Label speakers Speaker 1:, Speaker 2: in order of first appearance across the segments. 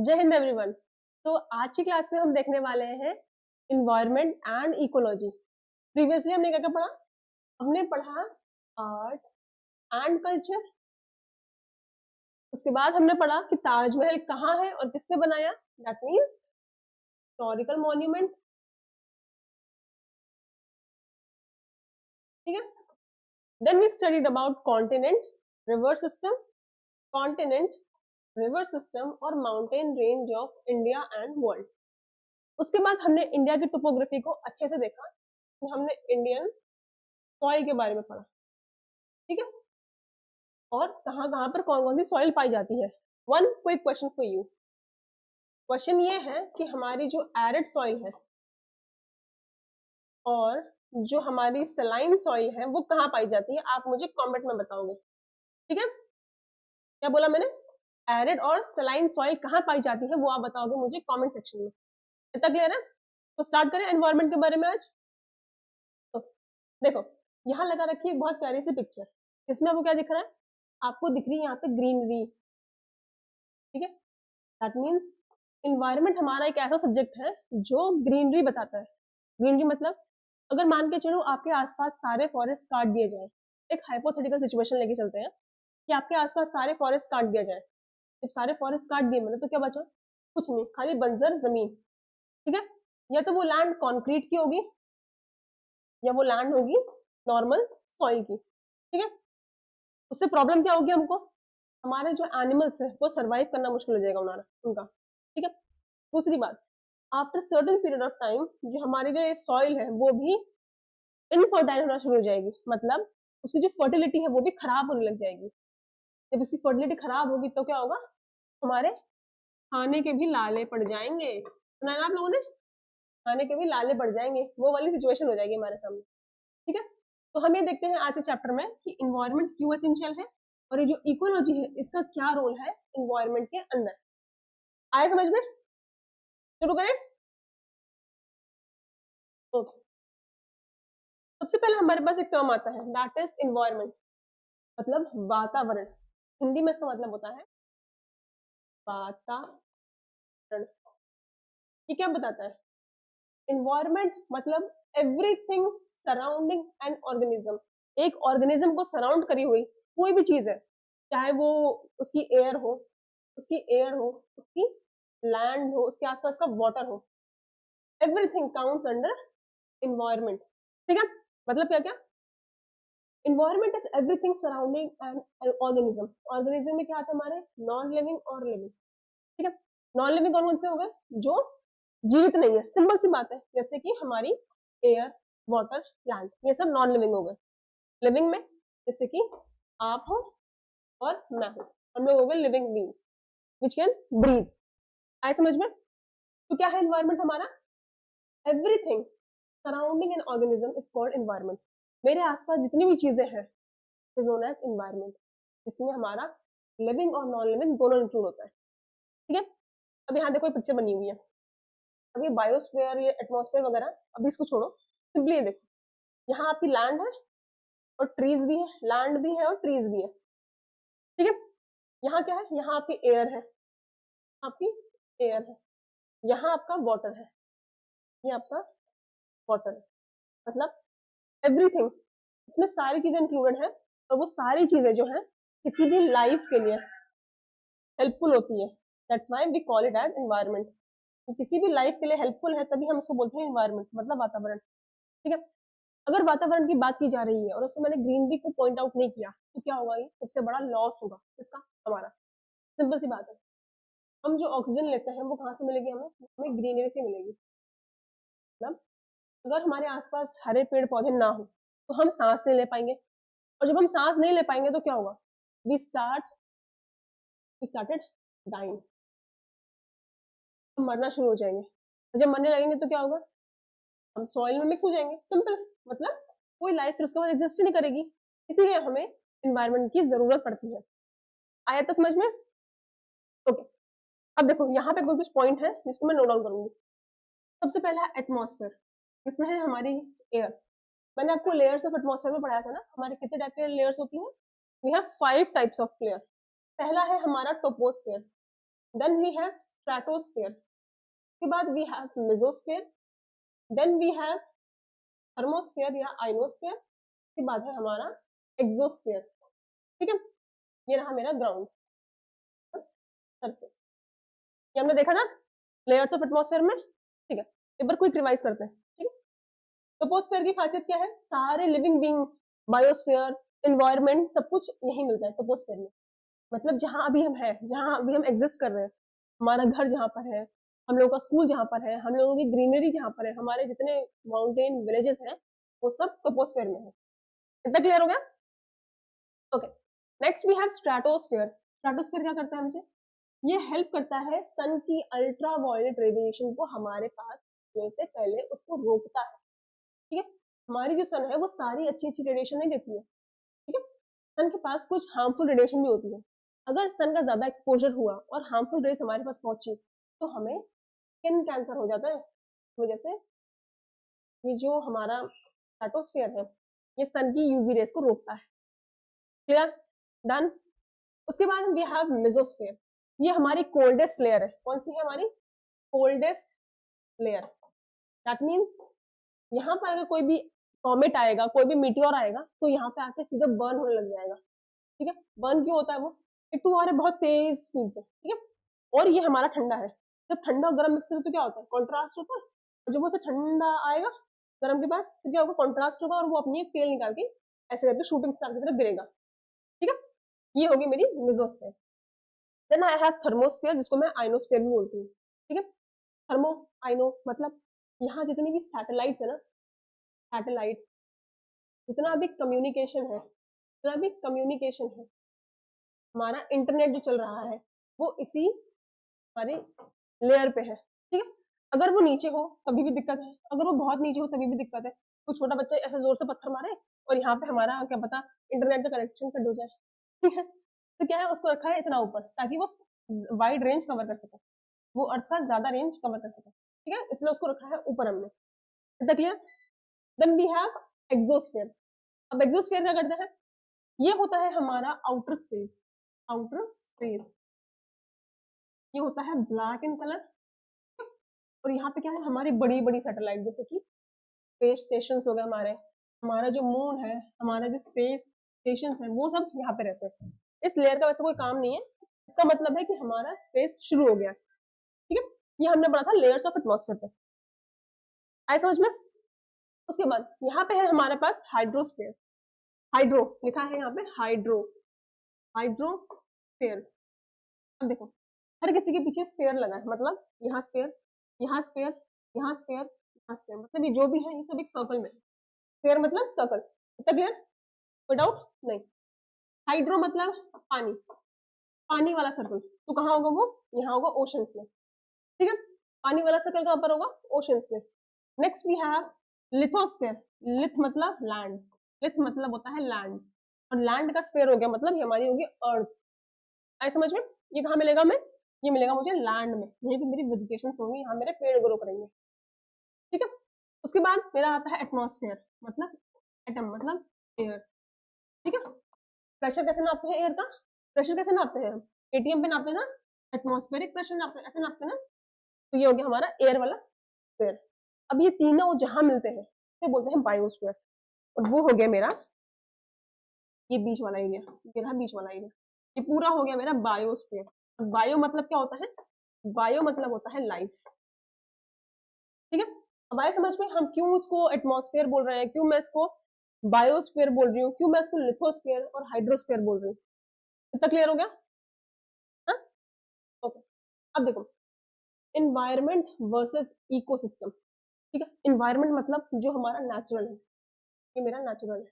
Speaker 1: जय हिंद एवरीवन। तो आज की क्लास में हम देखने वाले हैं इन्वायरमेंट एंड इकोलॉजी। प्रीवियसली हमने क्या क्या पढ़ा? हमने पढ़ा आर्ट एंड कल्चर। उसके बाद हमने पढ़ा कि ताजमहल कहाँ है और किसने बनाया, दैट मीन्स हिस्टोरिकल मॉन्यूमेंट। ठीक है। Then we studied about continent, river system, continent, river system और mountain range of India and world. उसके बाद हमने इंडिया की टोपोग्राफी को अच्छे से देखा। हमने इंडियन सॉइल के बारे में पढ़ा। ठीक है। और कहाँ कहाँ पर कौन कौन सी सॉइल पाई जाती है। One quick question for you. Question ये है कि हमारी जो एरिड सॉइल है और जो हमारी सलाइन सॉइल है वो कहाँ पाई जाती है, आप मुझे कमेंट में बताओगे। ठीक है। क्या बोला मैंने? एरिड और सलाइन सॉइल कहाँ पाई जाती है वो आप बताओगे मुझे कमेंट सेक्शन में। इतना क्लियर है? तो स्टार्ट करें एनवायरमेंट के बारे में आज। तो देखो, यहाँ लगा रखी है बहुत प्यारी सी पिक्चर। इसमें आपको क्या दिख रहा है? आपको दिख रही है यहाँ पे ग्रीनरी। ठीक है। दैट मीन्स इन्वायरमेंट हमारा एक ऐसा सब्जेक्ट है जो ग्रीनरी बताता है। ग्रीनरी मतलब अगर मान के चलो आपके आसपास सारे फॉरेस्ट काट दिए जाए, एक हाइपोथेटिकल सिचुएशन लेके चलते हैं कि आपके आसपास सारे फॉरेस्ट काट दिया जाए। जब सारे फॉरेस्ट काट दिए मैंने तो क्या बचा? कुछ नहीं, खाली बंजर जमीन। ठीक है। या तो वो लैंड कॉन्क्रीट की होगी या वो लैंड होगी नॉर्मल सॉइल की। ठीक है। उससे प्रॉब्लम क्या होगी हमको? हमारे जो एनिमल्स है वो सर्वाइव करना मुश्किल हो जाएगा उनका। ठीक है। दूसरी बात, after certain period of time जो हमारी जो सॉइल है वो भी इनफर्टाइल होना शुरू हो जाएगी। मतलब उसकी जो फर्टिलिटी है वो भी खराब होने लग जाएगी। जब उसकी फर्टिलिटी खराब होगी तो क्या होगा? हमारे खाने के भी लाले पड़ जाएंगे। सुना है ना आप लोगों ने? खाने के भी लाले पड़ जाएंगे, वो वाली सिचुएशन हो जाएगी हमारे सामने। ठीक है। तो हम ये देखते हैं आज के चैप्टर में कि इन्वायरमेंट क्यों एसेंशियल है और ये जो इकोलॉजी है इसका क्या रोल है इन्वायरमेंट के अंदर। आए समझ में? शुरू करें। ओके। सबसे पहले हमारे पास एक टर्म आता है दैट इज इन्वायरमेंट, मतलब वातावरण। हिंदी में इसका मतलब होता है वातावरण। ये क्या बताता है? इन्वायरमेंट मतलब एवरीथिंग सराउंडिंग एन ऑर्गेनिज्म। एक ऑर्गेनिज्म को सराउंड करी हुई कोई भी चीज है, चाहे वो उसकी एयर हो, उसकी लैंड हो, उसके आसपास का वाटर हो, एवरीथिंग काउंट्स अंडर इन्वायरमेंट। ठीक है। मतलब क्या क्या? Environment is everything surrounding an organism. Organism में क्या आता है हमारे? नॉन लिविंग और लिविंग। ठीक है। नॉन लिविंग कौन कौन से हो गए? जो जीवित नहीं है, सिंपल सी बात है, जैसे कि हमारी एयर, वाटर, लैंड, ये सब नॉन लिविंग हो गए। लिविंग में जैसे कि आप हो और मैं हूं, हम लोग हो गए living beings which can breathe. आए समझ में? तो क्या है इन्वायरमेंट हमारा? Everything surrounding an organism is called environment. मेरे आसपास जितनी भी चीजें हैं इज नोन एज इन्वायरमेंट, जिसमें हमारा लिविंग और नॉन लिविंग दोनों इंक्लूड होता है। ठीक है। अब यहाँ देखो पिक्चर बनी हुई है। अभी बायोस्फीयर, ये एटमॉस्फेयर वगैरह अभी इसको छोड़ो, सिंपली ये देखो, यहाँ आपकी लैंड है और ट्रीज भी है, लैंड भी है और ट्रीज भी है। ठीक है। यहाँ क्या है? यहाँ आपकी एयर है, आपकी एयर है, यहाँ आपका वाटर है, ये आपका वाटर है। मतलब एवरीथिंग, इसमें सारी चीजें इंक्लूडेड है और वो सारी चीजें जो है किसी भी लाइफ के लिए हेल्पफुल होती है। That's why we call it as environment. तो किसी भी लाइफ के लिए हेल्पफुल है तभी हम उसको बोलते हैं एनवायरनमेंट, मतलब वातावरण। ठीक है। अगर वातावरण की बात की जा रही है और उसको मैंने ग्रीनरी को पॉइंट आउट नहीं किया तो क्या होगा? ये सबसे बड़ा लॉस होगा इसका हमारा। सिंपल सी बात है। हम जो ऑक्सीजन लेते हैं वो कहाँ से मिलेगी हमें? हमें ग्रीनरी से मिलेगी। मतलब अगर हमारे आसपास हरे पेड़ पौधे ना हो तो हम सांस नहीं ले पाएंगे, और जब हम सांस नहीं ले पाएंगे तो क्या होगा? We started dying. हम मरना शुरू हो जाएंगे, और जब मरने लगेंगे तो क्या होगा? हम सॉइल में मिक्स हो जाएंगे। सिंपल, मतलब कोई लाइफ फिर उसके बाद एग्जिस्ट ही नहीं करेगी। इसीलिए हमें इन्वायरमेंट की जरूरत पड़ती है। आया तो समझ में? ओके। अब देखो यहाँ पे कुछ पॉइंट है जिसको मैं नोट डाउन करूंगी। सबसे पहला एटमॉस्फेयर, इसमें है हमारी एयर। मैंने आपको लेयर्स ऑफ एटमॉस्फेयर में पढ़ाया था ना, हमारे कितने टाइप के लेयर्स होती हैं? We have 5 types of layer. पहला है हमारा troposphere. Then we have stratosphere, उसके बाद we have mesosphere, then we have thermosphere या आइनोस्फेयर, उसके बाद है हमारा एक्सोस्फेयर। ठीक है, ये रहा मेरा ग्राउंड सरफेस, ये हमने देखा था लेयर्स ऑफ एटमॉस्फेयर में। ठीक है, एक बार क्विक रिवाइज करते हैं। ठीक है, टोपोस्फेयर की खासियत क्या है, सारे लिविंग बींग, बायोस्फेयर, एनवायरमेंट, सब कुछ यही मिलता है टोपोस्फेयर में। मतलब जहां अभी हम हैं, जहां अभी हम एग्जिस्ट कर रहे हैं, हमारा घर जहां पर है, हम लोगों का स्कूल जहां पर है, हम लोगों की ग्रीनरी जहां पर है, हमारे जितने माउंटेन विलेजेस हैं, वो सब टोपोस्फेयर में है। इतना क्लियर हो गया? Okay, next we have stratosphere. Stratosphere क्या करता है हमसे, ये हेल्प करता है सन की अल्ट्रा वायलेट रेडिएशन को हमारे पास आने से पहले उसको रोकता है। ठीक है, हमारी जो सन है वो सारी अच्छी अच्छी रेडिएशन नहीं देती है। ठीक है, सन के पास कुछ हार्मफुल रेडिएशन भी होती है। अगर सन का ज्यादा एक्सपोजर हुआ और हार्मफुल रेज हमारे पास पहुंची तो हमें स्किन कैंसर हो जाता है। इस वजह से ये जो हमारा स्ट्रेटोस्फेयर है, ये सन की यूवी रेज को रोकता है। क्लियर? डन। उसके बाद वी हैव मेसोस्फेयर, ये हमारी कोल्डेस्ट लेयर है। कौन सी है हमारी कोल्डेस्ट लेयर? दैट मीन्स यहाँ पर अगर कोई भी कॉमेट आएगा, कोई भी मीटियोर आएगा, तो यहाँ पे आके सीधा बर्न होने लग जाएगा। ठीक है, बर्न क्यों होता है वो, एक तो हमारे बहुत तेज स्पीड से। ठीक है, और ये हमारा ठंडा है, जब ठंडा और गर्म मिक्स होता है तो क्या होता है, कॉन्ट्रास्ट होता है। और जब वो से ठंडा आएगा गर्म के पास, तो क्या होगा, कॉन्ट्रास्ट होगा और वो अपनी एक तेल निकाल के ऐसे करके शूटिंग स्टार की तरफ गिरेगा। ठीक है, ये होगी मेरी mesosphere. Then I have thermosphere, जिसको मैं आइनोस्फेयर भी बोलती हूँ। ठीक है, थर्मो आइनो मतलब यहाँ जितनी भी सैटेलाइट्स है ना, सैटेलाइट, जितना भी कम्युनिकेशन है, जितना भी कम्युनिकेशन है, हमारा इंटरनेट जो चल रहा है वो इसी हमारी लेयर पे है। ठीक है, अगर वो नीचे हो तभी भी दिक्कत है, अगर वो बहुत नीचे हो तभी भी दिक्कत है। कोई छोटा बच्चा ऐसे जोर से पत्थर मारे और यहाँ पे हमारा क्या पता इंटरनेट का कनेक्शन कट हो जाए। ठीक है, तो क्या है, उसको रखा है इतना ऊपर ताकि वो वाइड रेंज कवर कर सके, वो अर्थ का ज्यादा रेंज कवर कर सके। ठीक है, इसलिए उसको रखा है ऊपर हमने। इतना clear? Then we have exosphere. अब एक्सोस्फेयर क्या करते हैं, ये होता है हमारा आउटर स्पेस। आउटर स्पेस ये होता है ब्लैक इन कलर, और यहाँ पे क्या है, हमारी बड़ी बड़ी सैटेलाइट, जैसे कि स्पेस स्टेशन हो गए हमारे, हमारा जो मून है, हमारा जो स्पेस स्टेशन है, वो सब यहाँ पे रहते हैं। इस लेयर का वैसे कोई काम नहीं है, इसका मतलब है कि हमारा स्पेस शुरू हो गया। ठीक है, ये हमने पढ़ा था लेयर्स ऑफ एटमॉस्फेयर पे, आए समझ में? उसके बाद यहाँ पे है हमारे पास हाइड्रोस्फेयर। हाइड्रो लिखा है यहाँ पे, हाइड्रो, हाइड्रोस्फेयर। अब देखो, हर किसी के पीछे स्फेयर लगा है, मतलब यहाँ स्फेयर, यहाँ स्फेयर, यहाँ स्फेयर, यहाँ स्फेयर, मतलब ये जो भी है ये सब एक सर्कल में है। स्फेयर मतलब सर्कल। इतना क्लियर? कोई डाउट नहीं? हाइड्रो मतलब पानी, पानी वाला सर्कल, तो कहाँ होगा वो, यहाँ होगा ओशंस में। ठीक है, पानी वाला सर्कल कहाँ पर होगा, ओशंस में। Next we have lithosphere. Lith मतलब लैंड, लिथ मतलब होता है लैंड, और लैंड का स्फेयर हो गया मतलब ये हमारी होगी अर्थ। आए समझ में? ये कहाँ मिलेगा हमें, ये मिलेगा मुझे लैंड में, यहीं पे मेरी वेजिटेशन होंगी, यहाँ मेरे पेड़ ग्रो करेंगे। ठीक है, उसके बाद मेरा आता है एटमॉस्फेयर, मतलब एटम मतलब एयर। ठीक है, प्रेशर कैसे नापते हैं एयर का, प्रेशर कैसे नापते हैं हम, एटीएम पे नापते हैं ना, एटमॉस्फेरिक प्रेशर नापते हैं, ऐसे नापते हैं ना। तो ये हो गया हमारा एयर वाला स्फेयर। अब ये तीनों जहां मिलते हैं इसे बोलते हैं बायोस्फीयर, और वो हो गया मेरा ये बीच वाला एरिया, ये रहा बीच वाला एरिया, ये पूरा हो गया मेरा बायोस्फीयर। बायो मतलब क्या होता है, बायो मतलब होता है लाइफ। ठीक है, अब आए समझ में हम क्यों उसको एटमॉस्फेयर बोल रहे हैं, क्यों मैं इसको बायोस्फीयर बोल रही हूँ, क्यों मैं इसको लिथोस्फीयर और हाइड्रोस्फीयर बोल रही हूँ। इतना क्लियर हो गया? हाँ, ओके। अब देखो, इन्वायरमेंट वर्सेस इकोसिस्टम। ठीक है, इन्वायरमेंट मतलब जो हमारा नेचुरल है, ये मेरा नेचुरल है,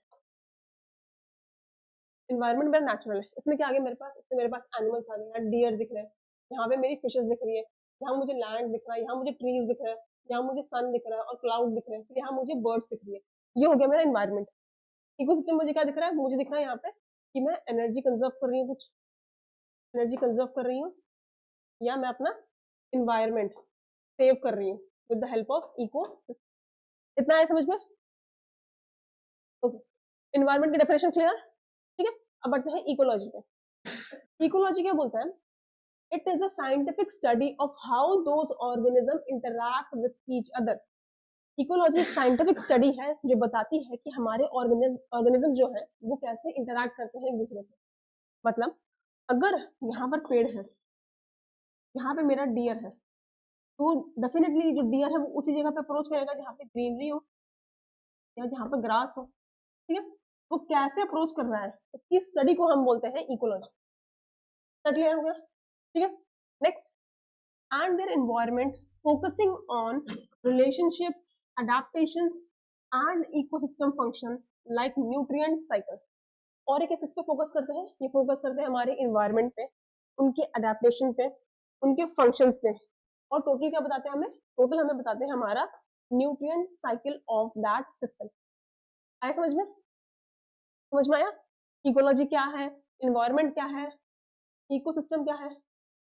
Speaker 1: इन्वायरमेंट मेरा नेचुरल है। इसमें क्या आ गया मेरे पास, इसमें मेरे पास एनिमल्स आ गए, यहाँ डियर दिख रहे हैं, यहाँ पे मेरी फिशेस दिख रही है, यहाँ मुझे लैंड दिख रहा है, यहाँ मुझे ट्रीज दिख रहा है, यहाँ मुझे सन दिख रहा है और क्लाउड दिख रहे हैं, फिर यहाँ मुझे बर्ड्स दिख रही है। ये हो गया मेरा इन्वायरमेंट। इकोसिस्टम मुझे क्या दिख रहा है, मुझे दिख रहा है यहाँ पे कि मैं एनर्जी कंजर्व कर रही हूँ, कुछ एनर्जी कंजर्व कर रही हूँ, या मैं अपना इन्वायरमेंट सेव कर रही हूँ with the help of eco. इतना है समझ में? ओके, इन्वायरमेंट की डेफिनेशन क्लियर? ठीक है, अब बढ़ते हैं इकोलॉजी पे। इकोलॉजी क्या बोलता है, it it is a scientific study of how those organism interact with each other. Ecology एक साइंटिफिक स्टडी है जो बताती है कि हमारे ऑर्गेनिज्म जो है वो कैसे इंटरैक्ट करते हैं एक दूसरे से। मतलब अगर यहाँ पर पेड़ है, यहाँ पे मेरा डियर है, तो डेफिनेटली जो डियर है वो उसी जगह पे अप्रोच करेगा जहाँ पे ग्रीनरी हो या जहाँ पे ग्रास हो, ठीक है। वो कैसे अप्रोच कर रहा है उसकी स्टडी को हम बोलते हैं इकोलॉजी। क्लियर हो गया, ठीक है। Next, and their environment focusing on relationship, adaptations and ecosystem function like nutrient cycle। और एक किस पे फोकस करते हैं, ये फोकस करते हैं हमारे इन्वायरमेंट पे, उनके अडेप्टेशन पे, उनके फंक्शंस पे, और टोटल क्या बताते हैं हमें, टोटल हमें बताते हैं हमारा nutrient cycle of that system. आया समझ में, समझ में आया? इकोलॉजी क्या है, इन्वायरमेंट क्या है, इकोसिस्टम क्या है,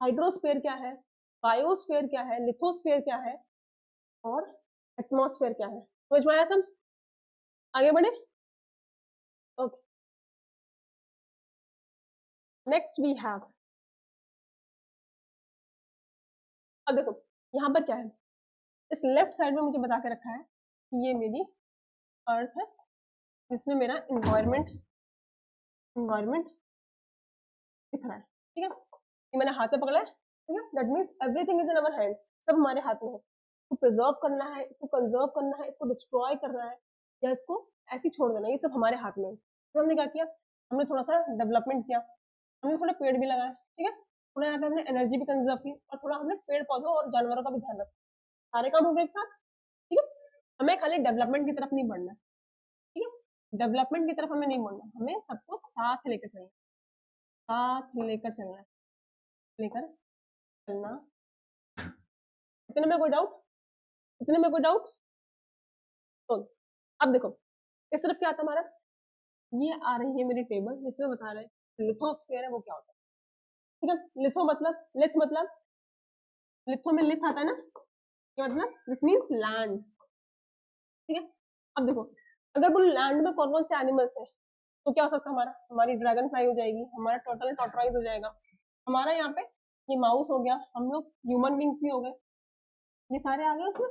Speaker 1: हाइड्रोस्फीयर क्या है, बायोस्फीयर क्या है, लिथोस्फीयर क्या है, और एटमॉस्फेयर क्या है। समझ में आया सब? आगे बढ़े। ओके, नेक्स्ट वी हैव, अब देखो यहाँ पर क्या है, इस लेफ्ट साइड में मुझे बता के रखा है कि ये मेरी अर्थ है जिसमें मेरा इन्वायरमेंट दिख रहा है, ठीक है। ये मैंने हाथ में पकड़ा है, ठीक है। That means everything is in our hand, सब हमारे हाथ में है। इसको प्रिजर्व करना है, इसको कंजर्व करना है, इसको डिस्ट्रॉय करना है, या इसको ऐसे छोड़ देना है, ये सब हमारे हाथ में है। तो हमने क्या किया, हमने थोड़ा सा डेवलपमेंट किया, हमने थोड़े पेड़ भी लगाए, ठीक है। थोड़ा यहाँ पे हमने एनर्जी भी कंजर्व की, और थोड़ा हमने पेड़ पौधों और जानवरों का भी ध्यान रखा। सारे काम हो गए एक साथ, ठीक है। हमें खाली डेवलपमेंट की तरफ नहीं बढ़ना, ठीक है। डेवलपमेंट की तरफ हमें नहीं बढ़ना, हमें सबको साथ लेकर चलना, साथ लेकर चलना, लेकर चलना। इतने में कोई डाउट, इतने में कोई डाउट? तो अब देखो इस तरफ क्या आता है हमारा, ये आ रही है मेरी टेबल जिसमें बता रहे हैं लिथोस्फीयर है वो क्या होता है, ठीक है। लिथो मतलब, लिथ मतलब, लिथो में लिथ आता है ना, क्या मतलब, दिस मीन्स लैंड, ठीक है। अब देखो अगर बोलो लैंड में कौन कौन से एनिमल्स हैं, तो क्या हो सकता है हमारा, हमारी ड्रैगन फ्लाई हो जाएगी, हमारा टोटल टॉर्टोइज हो जाएगा, हमारा यहाँ पे ये माउस हो गया, हम लोग ह्यूमन बींग्स भी हो गए, ये सारे आ गए उसमें।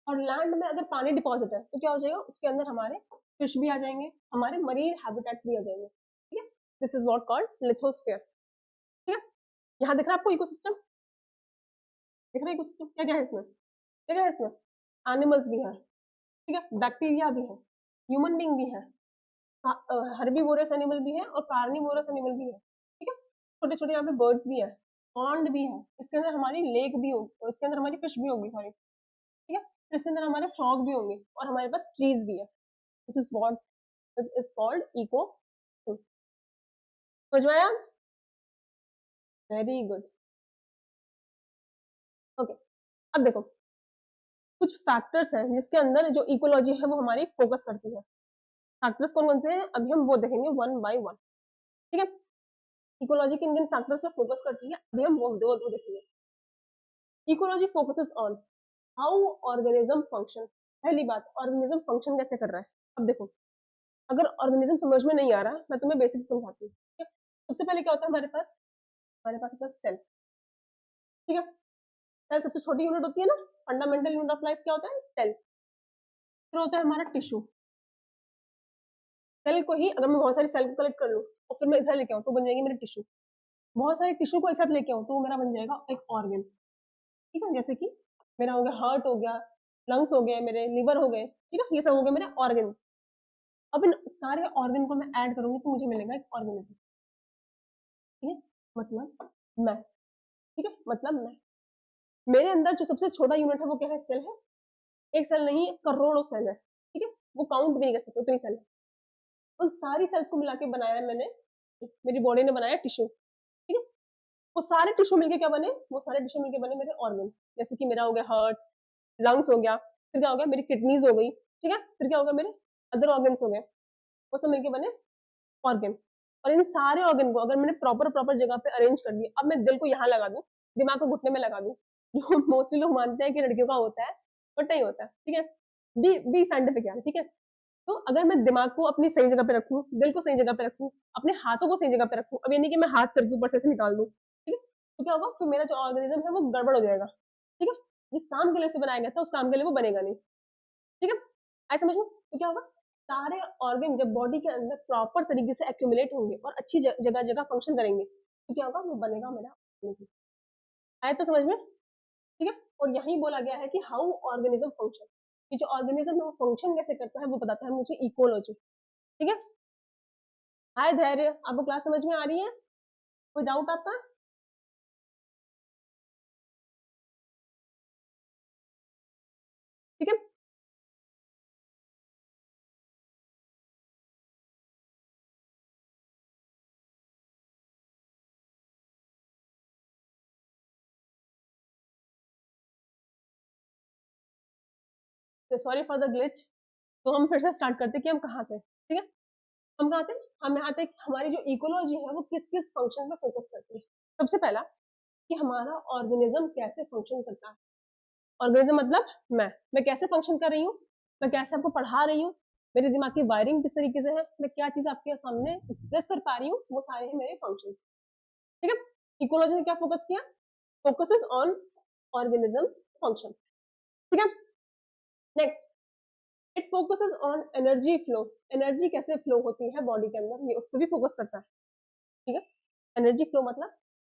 Speaker 1: और लैंड में अगर पानी डिपॉजिट है तो क्या हो जाएगा, उसके अंदर हमारे फिश भी आ जाएंगे, हमारे मरीन हैबिटेट्स भी आ जाएंगे, ठीक है। This is what called lithosphere, ठीक है। यहाँ दिख रहा है आपको इकोसिस्टम, दिख रहा है इकोसिस्टम, क्या क्या है इसमें, क्या क्या है इसमें, एनिमल्स भी है, ठीक है, बैक्टीरिया भी है, ह्यूमन बींग भी है, हर्बीवोरस एनिमल भी है और कार्निवोरस एनिमल भी है, ठीक है। छोटे छोटे यहाँ पे बर्ड्स भी है, पॉन्ड भी है, इसके अंदर हमारी लेक भी होगी, इसके अंदर हमारी फिश भी होगी, सॉरी, ठीक है। इसके अंदर हमारे फ्रॉग भी होंगे, और हमारे पास ट्रीज भी है, this is what it is called eco. समझ में आया? Very good, okay. अब देखो कुछ फैक्टर्स हैं जिसके अंदर जो इकोलॉजी है वो हमारी फोकस करती है। फैक्टर्स कौन कौन से हैं अभी हम वो देखेंगे वन बाय वन, ठीक है। इकोलॉजी किन किन फैक्टर्स पे फोकस करती है अभी हम वो दो देखेंगे। Ecology focuses on how organism function. पहली बात, ऑर्गेनिज्म फंक्शन कैसे कर रहा है। अब देखो अगर ऑर्गेनिज्म समझ में नहीं आ रहा, मैं तुम्हें बेसिक समझाती हूँ, ठीक है। सबसे पहले क्या होता है हमारे पास, हमारे पास होता है सेल, ठीक है। सेल सबसे छोटी यूनिट होती है ना, फंडामेंटल यूनिट ऑफ लाइफ क्या होता है, सेल। फिर होता है हमारा टिश्यू, सेल को ही अगर मैं बहुत सारी सेल को कलेक्ट कर लूँ और फिर मैं इधर लेके आऊँ तो बन जाएगी मेरी टिश्यू, बहुत सारे टिश्यू को एक साथ लेके आऊँ तो मेरा बन जाएगा एक ऑर्गन, ठीक है। जैसे कि मेरा हो गया हार्ट हो गया, लंग्स हो गए, मेरे लिवर हो गए, ठीक है, ये सब हो गए मेरे ऑर्गन। अब इन सारे ऑर्गन को मैं ऐड करूंगी तो मुझे मिलेगा एक ऑर्गेनिज्म, ठीक है। मतलब मैं, ठीक है, मतलब मैं, मेरे अंदर जो सबसे छोटा यूनिट है वो क्या है, सेल है। एक सेल नहीं, करोड़ों सेल है, ठीक है, वो काउंट भी नहीं कर सकते उतनी सेल है। उन सारी सेल्स को मिला के बनाया मैंने, मेरी बॉडी ने बनाया टिश्यू, ठीक है। वो सारे टिश्यू मिलके क्या बने, वो सारे टिश्यू मिलके बने मेरे ऑर्गन। जैसे कि मेरा हो गया हार्ट, लंग्स हो गया, फिर क्या हो गया मेरी किडनीज हो गई, ठीक है, फिर क्या हो गया मेरे अदर ऑर्गन्स हो गए, वो सब मिलके बने ऑर्गन। और इन सारे ऑर्गन को अगर मैंने प्रॉपर प्रॉपर जगह पे अरेंज कर दिया, अब मैं दिल को यहाँ लगा दूं, दिमाग को घुटने में लगा दूं, जो मोस्टली लोग मानते हैं कि लड़कियों का होता है, बट नहीं होता, ठीक है। बी साइंटिफिक यार, ठीक है। तो अगर मैं दिमाग को अपनी सही जगह पे रखूं, दिल को सही जगह पे रखूं, अपने हाथों को सही जगह पे रखूं, अब ये नहीं कि मैं हाथ सर के ऊपर से निकाल दूं, ठीक है। तो क्या होगा, फिर मेरा जो ऑर्गेनिज्म है वो गड़बड़ हो जाएगा। ठीक है, जिस काम के लिए उसे बनाया गया था उस काम के लिए वो बनेगा नहीं। ठीक है, ऐसे समझ लो। तो क्या होगा, सारे ऑर्गन जब बॉडी के अंदर प्रॉपर तरीके से एक्यूमुलेट होंगे और अच्छी जगह जगह फंक्शन करेंगे, तो क्या होगा, वो बनेगा मेरा ऑर्गेनिज्म। आया तो समझ में? ठीक है, और यही बोला गया है कि हाउ ऑर्गेनिज्म फंक्शन, कि जो ऑर्गेनिज्म है वो फंक्शन कैसे करता है वो बताता है मुझे इकोलॉजी। ठीक है, हाय धैर्य, आपको क्लास समझ में आ रही है? कोई डाउट आपका? ठीक है, तो सॉरी फॉर द ग्लिच। तो हम फिर से स्टार्ट करते हैं कि हम कहाँ थे। ठीक है, हम कहाँ थे, हम यहाँ थे कि हमारी जो इकोलॉजी है वो किस किस फंक्शन पे फोकस करती है। सबसे पहला कि हमारा ऑर्गेनिज्म कैसे फंक्शन करता है। ऑर्गेनिज्म मतलब मैं कैसे फंक्शन कर रही हूँ, मैं कैसे आपको पढ़ा रही हूँ, मेरे दिमाग की वायरिंग किस तरीके से है, मैं क्या चीज आपके सामने एक्सप्रेस कर पा रही हूँ, वो सारे हैं मेरे फंक्शन। ठीक है, इकोलॉजी ने क्या फोकस किया, फोकसेस ऑन ऑर्गेनिजम्स फंक्शन। ठीक है, next it focuses on energy flow, energy कैसे फ्लो होती है बॉडी के अंदर, ये उस पर भी फोकस करता है। ठीक है, एनर्जी फ्लो मतलब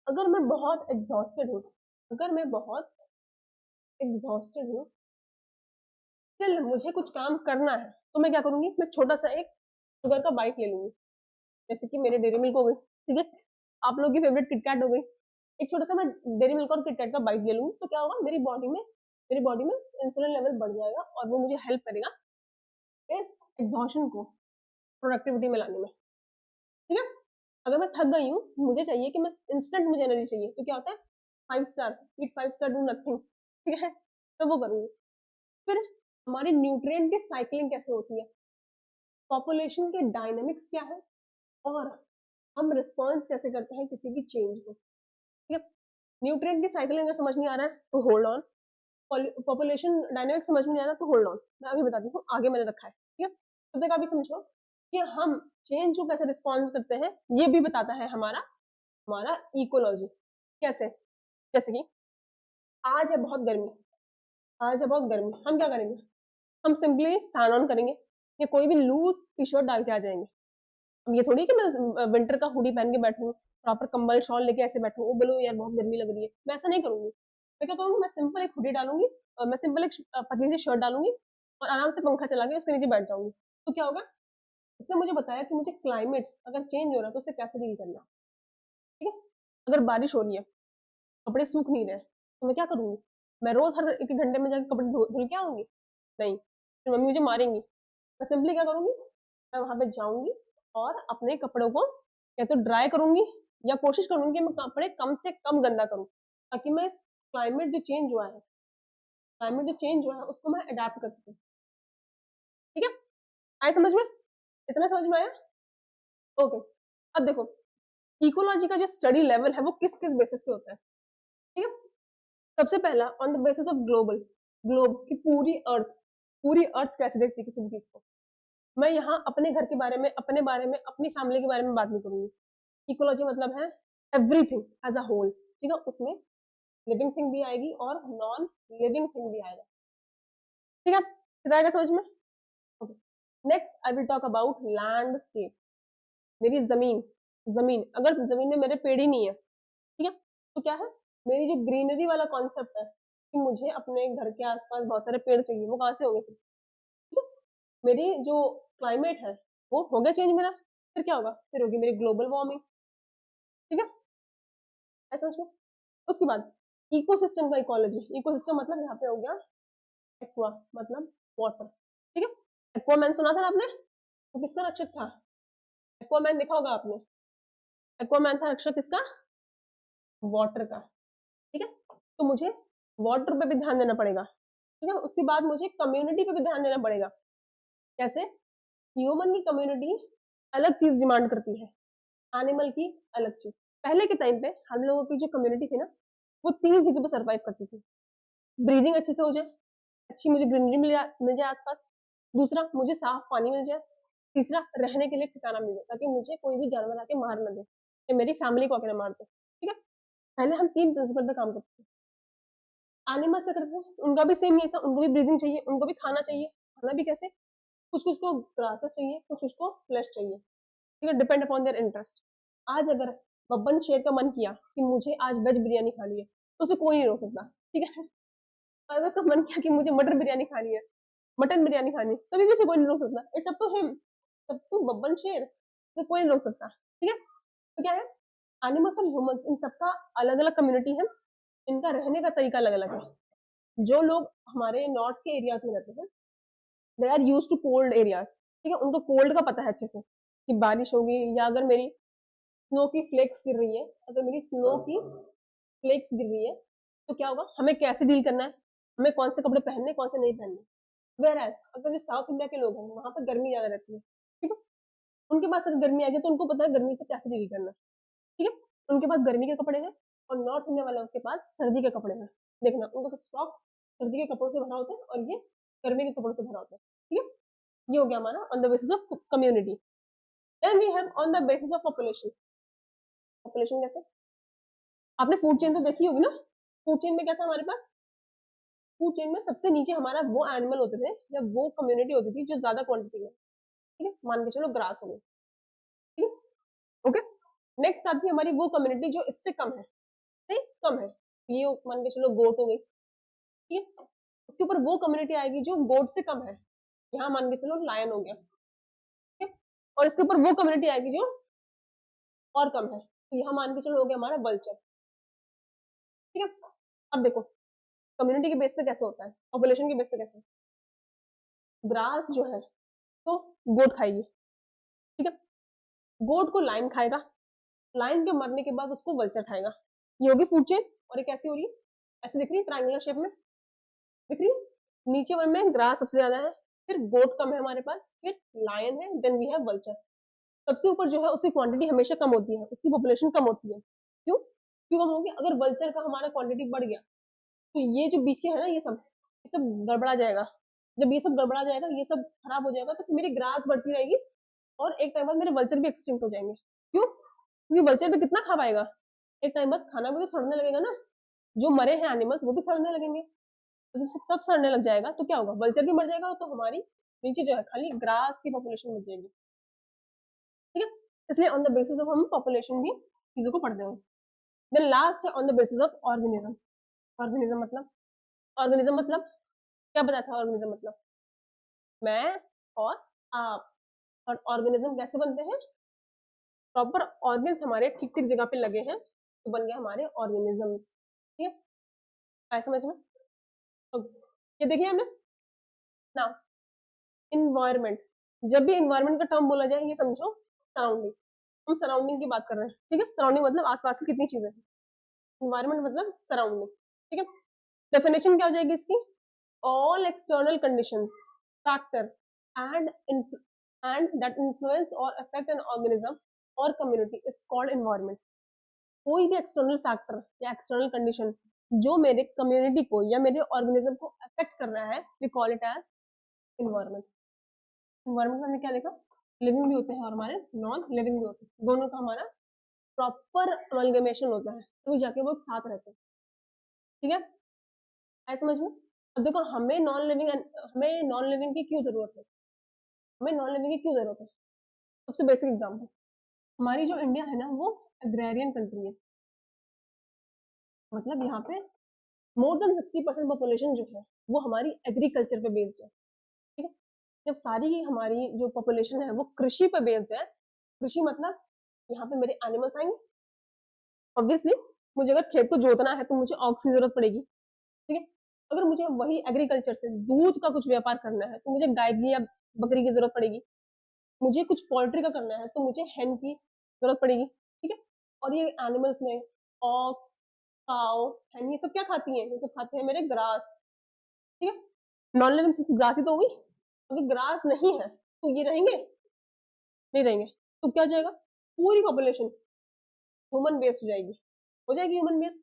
Speaker 1: अगर मैं बहुत एग्जॉस्टेड हूँ, अगर मैं बहुत एग्जॉस्टेड हूँ, स्टिल मुझे कुछ काम करना है, तो मैं क्या करूंगी, मैं छोटा सा एक शुगर का बाइट ले लूंगी, जैसे कि मेरे डेरी मिल्क हो गई। ठीक है, आप लोगों की फेवरेट किटकैट हो गई, एक छोटा सा मैं डेरी मिल्क और किटकैट का बाइट ले लूंगी, तो क्या होगा, मेरी बॉडी में इंसुलिन लेवल बढ़ जाएगा और वो मुझे हेल्प करेगा इस एग्जॉशन को प्रोडक्टिविटी में लाने में। ठीक है, अगर मैं थक गई हूँ, मुझे चाहिए कि मैं इंस्टेंट, मुझे एनर्जी चाहिए, तो क्या होता है, 5 star, eat 5 star, do nothing. ठीक है, मैं वो करूंगी। फिर हमारी न्यूट्रिएंट की साइकिलिंग कैसे होती है, पॉपुलेशन के डायनेमिक्स क्या है, और हम रिस्पॉन्स कैसे करते हैं किसी भी चेंज को। ठीक है, न्यूट्रिएंट की साइकिलिंग अगर समझ नहीं आ रहा है तो होल्ड ऑन, पॉपुलेशन डायनेमिक्स समझ में नहीं आ रहा तो होल्ड ऑन, मैं अभी बताती हूँ, आगे मैंने रखा है। ठीक है, तब तक अभी समझो कि हम चेंज को कैसे रिस्पॉन्ड करते हैं, ये भी बताता है हमारा हमारा इकोलॉजी। कैसे, जैसे कि आज है बहुत गर्मी, आज है बहुत गर्मी, हम क्या करेंगे, हम सिंपली फैन ऑन करेंगे या कोई भी लूज टी शर्ट डाल के आ जाएंगे। अब ये थोड़ी कि मैं विंटर का हुडी पहन के बैठूँ, प्रॉपर कंबल शॉल लेके ऐसे बैठूँ, वो बोलो यार बहुत गर्मी लग रही है, मैं ऐसा नहीं करूंगी। मैं क्या करूंगी, मैं सिंपल एक हुडी डालूंगी, और मैं सिंपल एक पतली सी शर्ट डालूंगी और आराम से पंखा चला के उसके नीचे बैठ जाऊंगी। तो क्या होगा, इसने मुझे बताया कि मुझे क्लाइमेट अगर चेंज हो रहा है तो उसे कैसे डील करना है। ठीक है, अगर बारिश हो रही है, कपड़े सूख नहीं रहे, तो मैं क्या करूंगी, मैं रोज हर एक एक घंटे में जाके कपड़े धुल के आऊंगी, नहीं, फिर मम्मी मुझे मारेंगी। मैं सिंपली क्या करूंगी, मैं वहां पे जाऊंगी और अपने कपड़ों को या तो ड्राई करूंगी या कोशिश करूंगी कि मैं कपड़े कम से कम गंदा करूं, ताकि मैं क्लाइमेट जो चेंज हुआ है उसको मैं अडेप्ट कर सकूं। ठीक है, आए समझ में, इतना समझ में आया? ओके, अब देखो इकोलॉजी का जो स्टडी लेवल है वो किस किस बेसिस पे होता है। ठीक है, सबसे पहला on the basis of globe की पूरी अर्थ कैसे देखती है किसी भी चीज को। मैं यहाँ अपने घर के बारे में, अपने बारे में, अपनी फैमिली के बारे में बात नहीं करूंगी। इकोलॉजी मतलब है एवरीथिंग एज अ होल। ठीक है, उसमें लिविंग थिंग भी आएगी और नॉन लिविंग थिंग भी आएगा। ठीक है, कितना आएगा समझ में? Okay, next I will talk about landscape, मेरी जमीन। जमीन, अगर जमीन में मेरे पेड़ ही नहीं है, ठीक है, तो क्या है, मेरी जो ग्रीनरी वाला कॉन्सेप्ट है कि मुझे अपने घर के आसपास बहुत सारे पेड़ चाहिए, वो कहाँ से होंगे फिर? ठीक है, मेरी जो क्लाइमेट है वो हो गया चेंज मेरा, फिर क्या होगा, फिर होगी मेरी ग्लोबल वार्मिंग। ठीक है, ऐसा सोचो। उसके बाद इकोसिस्टम का इकोलॉजी, इकोसिस्टम मतलब यहाँ पे हो गया एक्वा, मतलब वाटर। ठीक है, एक्वामैन सुना था ना आपने, वो किसका रक्षक था, एक्वामैन देखा होगा आपने, एक्वामैन था रक्षक किसका, वाटर का। ठीक है, तो मुझे वाटर पे भी ध्यान देना पड़ेगा। ठीक है, उसके बाद मुझे कम्युनिटी पे भी ध्यान देना पड़ेगा। कैसे, ह्यूमन की कम्युनिटी अलग चीज डिमांड करती है, एनिमल की अलग चीज। पहले के टाइम पे हम लोगों की जो कम्युनिटी थी ना, वो 3 चीजों पर सर्वाइव करती थी। ब्रीदिंग अच्छे से हो जाए, अच्छी मुझे ग्रीनरी मिल जाए आसपास, दूसरा मुझे साफ पानी मिल जाए, तीसरा रहने के लिए ठिकाना मिल जाए, ताकि मुझे कोई भी जानवर आके मार ना दे या मेरी फैमिली को आके ना मार दे। ठीक है, पहले हम 3 प्रिंसिपल पे काम करते थे। एनिमल से करते थे, उनका भी सेम ये था, उनको भी ब्रीदिंग चाहिए, उनको भी खाना चाहिए। खाना भी कैसे? कुछ-कुछ को ग्रासेस चाहिए, कुछ-कुछ को फ्लेश चाहिए, ठीक है? Depend upon their interest. आज अगर बब्बन शेर का मन किया कि मुझे आज वेज बिरयानी खानी है, तो उसे कोई नहीं रोक सकता, ठीक है? और अगर उसका मन किया कि मुझे मटर बिरयानी खानी है, मटन बिरयानी खानी है, तभी भी उसे कोई नहीं रोक सकता। It's up to him, it's up to Babban Sher, उसे कोई नहीं रोक सकता, ठीक है? तो क्या है? एनिमल्स और ह्यूमन्स इन सबका अलग-अलग कम्युनिटी है, इनका रहने का तरीका अलग-अलग है। जो लोग हमारे नॉर्थ के एरियाज में रहते हैं, they are used to cold areas, ठीक है? उनको कोल्ड का पता है अच्छे से कि बारिश होगी, या अगर मेरी स्नो की फ्लेक्स गिर रही है, अगर मेरी स्नो की फ्लेक्स गिर रही है, तो क्या होगा? हमें कैसे डील करना है, हमें कौन से कपड़े पहनने, कौन से नहीं पहनने। वेयर एज अगर जो साउथ इंडिया के लोग हैं, वहां पर गर्मी ज्यादा रहती है, ठीक है? उनके पास अगर गर्मी आ गई तो उनको पता है गर्मी से कैसे डील करना है, ठीक है? उनके पास गर्मी के कपड़े हैं, और नॉर्थ इंडिया वालों के पास सर्दी के कपड़े हैं। देखना, उनका स्टॉक सर्दी के कपड़ों से भरा होता है, और ये गर्मी के कपड़ों से भरा होता है, ठीक है? ये हो गया हमारा on the basis of community. Then we have on the basis of population. Population कैसे? आपने फूड चेन तो देखी होगी ना? फूड चेन में क्या था हमारे पास? फूड चेन में सबसे नीचे हमारा वो एनिमल होते थे, या वो कम्युनिटी होती थी जो ज्यादा क्वांटिटी में, ठीक है? मान के चलो ग्रास हो गई, ठीक है? ओके। नेक्स्ट आती है हमारी वो कम्युनिटी जो इससे कम है, से कम है। ये मान के चलो गोट हो गई, ठीक है? उसके ऊपर वो कम्युनिटी आएगी जो गोट से कम है, यहाँ मान के चलो लायन हो गया, ठीक है? और इसके ऊपर वो कम्युनिटी आएगी जो और कम है, तो यहाँ मान के चलो हो गया हमारा वल्चर, ठीक है? अब देखो कम्युनिटी के बेस पे कैसे होता है, पॉपुलेशन के बेस पे कैसे होता है। ग्रास जो है तो गोट खाएगी, ठीक है? गोट को लायन खाएगा, लायन के मरने के बाद उसको वल्चर खाएगा। ये होगी फूड चेन। और ये कैसी हो रही है? ऐसे दिख रही है ट्रायंगुलर शेप में, दिख रही है? नीचे वन में ग्रास सबसे ज्यादा है, फिर गोट कम है हमारे पास, फिर लायन है, देन वी हैव वल्चर। सबसे ऊपर जो है उसकी क्वांटिटी हमेशा कम होती है, उसकी पॉपुलेशन कम होती है। क्यों? क्यों कम होगी? अगर वल्चर का हमारा क्वांटिटी बढ़ गया, तो ये जो बीच के है ना, ये सब गड़बड़ा जाएगा। जब ये सब गड़बड़ा जाएगा, ये सब खराब हो जाएगा, तो मेरी ग्रास बढ़ती रहेगी, और एक टाइम बाद मेरे वल्चर भी एक्सटिंक्ट हो जाएंगे। क्यों? क्योंकि वल्चर भी कितना खा पाएगा? एक टाइम बाद खाना भी तो सड़ने लगेगा ना, जो मरे हैं एनिमल्स वो भी सड़ने लगेंगे। तो जब सब सड़ने लग जाएगा तो क्या होगा? वल्चर भी मर जाएगा, तो हमारी नीचे जो है खाली ग्रास की पॉपुलेशन बच जाएगी, ठीक है? इसलिए ऑन द बेसिस ऑफ हम पॉपुलेशन भी चीजों को पढ़ते हैं। देन लास्ट है on the basis of organism. Organism मतलब क्या बताया था? ऑर्गेनिज्म मतलब मैं और आप। और ऑर्गेनिज्म कैसे बनते हैं? प्रॉपर ऑर्गन्स हमारे ठीक ठीक जगह पे लगे हैं, तो बन गया हमारे ऑर्गेनिजम्स, ठीक है? आया समझ में? Okay. ये देखिए हमने ना, इन्वायरमेंट। जब भी इन्वायरमेंट का टर्म बोला जाए, ये समझो सराउंडिंग। हम सराउंडिंग की बात कर रहे हैं, ठीक है? सराउंडिंग मतलब आसपास की कितनी चीजें हैं। इन्वायरमेंट मतलब सराउंडिंग, ठीक है? डेफिनेशन क्या हो जाएगी इसकी? All external condition, factor and and that influence और अफेक्ट एन ऑर्गेनिज्म और कम्युनिटी इज कॉल्ड एनवायरमेंट। कोई भी एक्सटर्नल फैक्टर या एक्सटर्नल कंडीशन जो मेरे कम्युनिटी को या मेरे ऑर्गेनिज्म को अफेक्ट कर रहा है, we call it as environment. Environment में हमने क्या देखा? लिविंग भी होते हैं और हमारे नॉन लिविंग भी होते हैं, दोनों का हमारा प्रॉपर अमलगमेशन होता है, तो जाके वो एक साथ रहते हैं, ठीक है? आए समझ में? अब देखो हमें नॉन लिविंग की क्यों जरूरत है? हमें नॉन लिविंग की क्यों जरूरत है? सबसे बेसिक एग्जाम्पल, हमारी जो इंडिया है ना, वो एग्रेरियन कंट्री है। मतलब यहाँ पे मोर देन 60% पॉपुलेशन जो है वो हमारी एग्रीकल्चर पे बेस्ड है, ठीक है? जब सारी हमारी जो पॉपुलेशन है वो कृषि पे बेस्ड है, कृषि मतलब यहाँ पे मेरे एनिमल्स आएंगे, ऑब्वियसली मुझे अगर खेत को जोतना है तो मुझे ऑक्स की जरूरत पड़ेगी, ठीक है? अगर मुझे वही एग्रीकल्चर से दूध का कुछ व्यापार करना है तो मुझे गाय की या बकरी की जरूरत पड़ेगी। मुझे कुछ पोल्ट्री का करना है तो मुझे हेन की जरूरत पड़ेगी, ठीक है? और ये एनिमल्स में ऑक्स, काउ, हेन, ये सब क्या खाती हैं? ये सब खाते हैं मेरे ग्रास, ठीक है? नॉन लिविंग ग्रास ही तो हुई। अगर ग्रास नहीं है तो ये रहेंगे? नहीं रहेंगे। तो क्या हो जाएगा? पूरी पॉपुलेशन ह्यूमन बेस्ड हो जाएगी, ह्यूमन बेस्ड।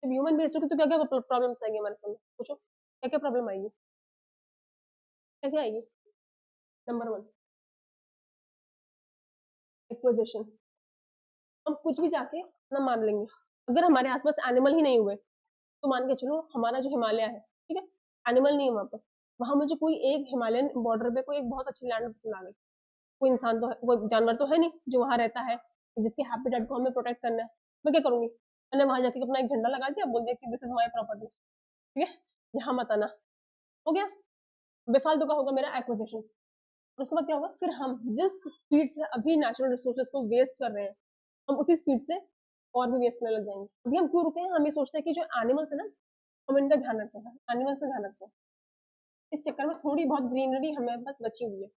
Speaker 1: जब ह्यूमन बेस्ड होगी तो क्या क्या प्रॉब्लम्स आएंगे हमारे सामने? पूछो, क्या क्या प्रॉब्लम आएगी? क्या क्या आएगी? Number one, acquisition. हम कुछ भी जाके ना मान लेंगे, अगर हमारे आसपास एनिमल ही नहीं हुए तो मान के चलो हमारा जो हिमालय है, ठीक है, एनिमल नहीं है वहां पर, वहां मुझे कोई एक हिमालयन बॉर्डर पे कोई एक बहुत अच्छी लैंड पसंद आ गई, कोई इंसान तो है, कोई जानवर तो है नहीं जो वहां रहता है, जिसके हैबिटेट को हमें प्रोटेक्ट करना है, मैं क्या करूंगी, मैंने वहां जाके अपना एक झंडा लगा दिया, बोल दिया कि दिस इज माई प्रॉपर्टी, ठीक है, यहाँ मत आना, हो गया, बेफालतू का होगा मेरा एक्विजिशन। और उसके बाद क्या होगा, फिर हम जिस स्पीड से अभी नेचुरल रिसोर्सेज को वेस्ट कर रहे हैं, हम उसी स्पीड से और भी वेस्ट करने लग जाएंगे। अभी हम क्यों रुके हैं, हम ये सोचते हैं कि जो एनिमल्स है ना, हम इनका ध्यान रखते हैं, एनिमल्स का ध्यान रखते हैं, इस चक्कर में थोड़ी बहुत ग्रीनरी हमारे पास बची हुई है,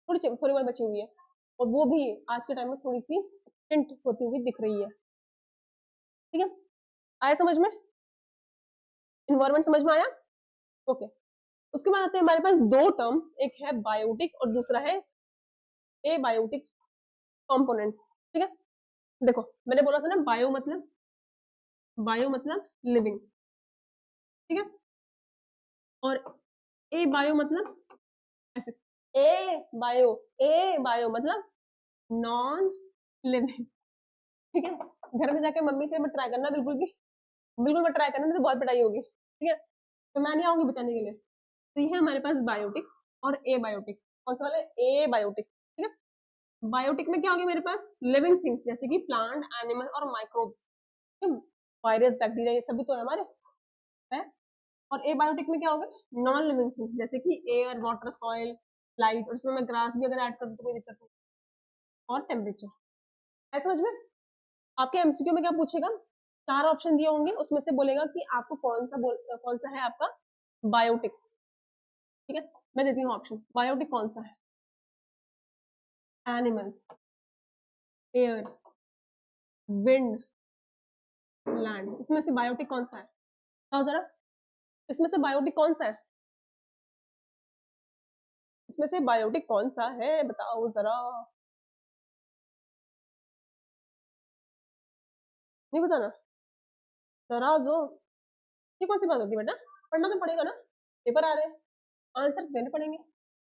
Speaker 1: थोड़ी बहुत बची हुई है, और वो भी आज के टाइम में थोड़ी सी टिंट होती हुई दिख रही है, ठीक है, आया समझ में, इन्वायरमेंट समझ में आया, ओके। उसके बाद आते हैं हमारे पास दो टर्म, एक है बायोटिक और दूसरा है एबायोटिक कंपोनेंट्स, ठीक है, देखो मैंने बोला था ना बायो मतलब लिविंग, ठीक है, और ए बायो मतलब ऐसे, ए बायो मतलब नॉन लिविंग, ठीक है, घर में जाके मम्मी से मत ट्राई करना, बिल्कुल मत ट्राई करना, नहीं तो बहुत पिटाई होगी, ठीक है, तो मैं नहीं आऊंगी बचाने के लिए। तो ये है हमारे पास बायोटिक और ए बायोटिक, कौन सा वाला है, ए बायोटिक, ठीक है, बायोटिक में क्या हो गया मेरे पास, लिविंग थिंग्स जैसे कि प्लांट, एनिमल और माइक्रोब्स, वायरस, बैक्टीरिया, ये सभी तो है हमारे, है। और एबायोटिक में क्या होगा, नॉन लिविंग थिंग्स जैसे कि एयर, वाटर, सॉइल, लाइट, और इसमें मैं ग्रास भी अगर ऐड कर दूं तो कोई दिक्कत नहीं, और टेम्परेचर, ऐसा समझ में। आपके एमसीक्यू में क्या पूछेगा, चार ऑप्शन दिए होंगे, उसमें से बोलेगा कि आपको कौन सा है आपका बायोटिक, ठीक है, मैं देती हूँ ऑप्शन, बायोटिक कौन सा है, एनिमल्स, एयर, विंड, लैंड, इसमें से बायोटिक कौन सा है, बताओ जरा, इसमें से बायोटिक कौन सा है, इसमें से बायोटिक कौन सा है, बताओ जरा, नहीं बताना, जरा जो, ये कौन सी बात होती है बेटा, पढ़ना तो पड़ेगा ना, पेपर आ रहे हैं, आंसर देने पड़ेंगे।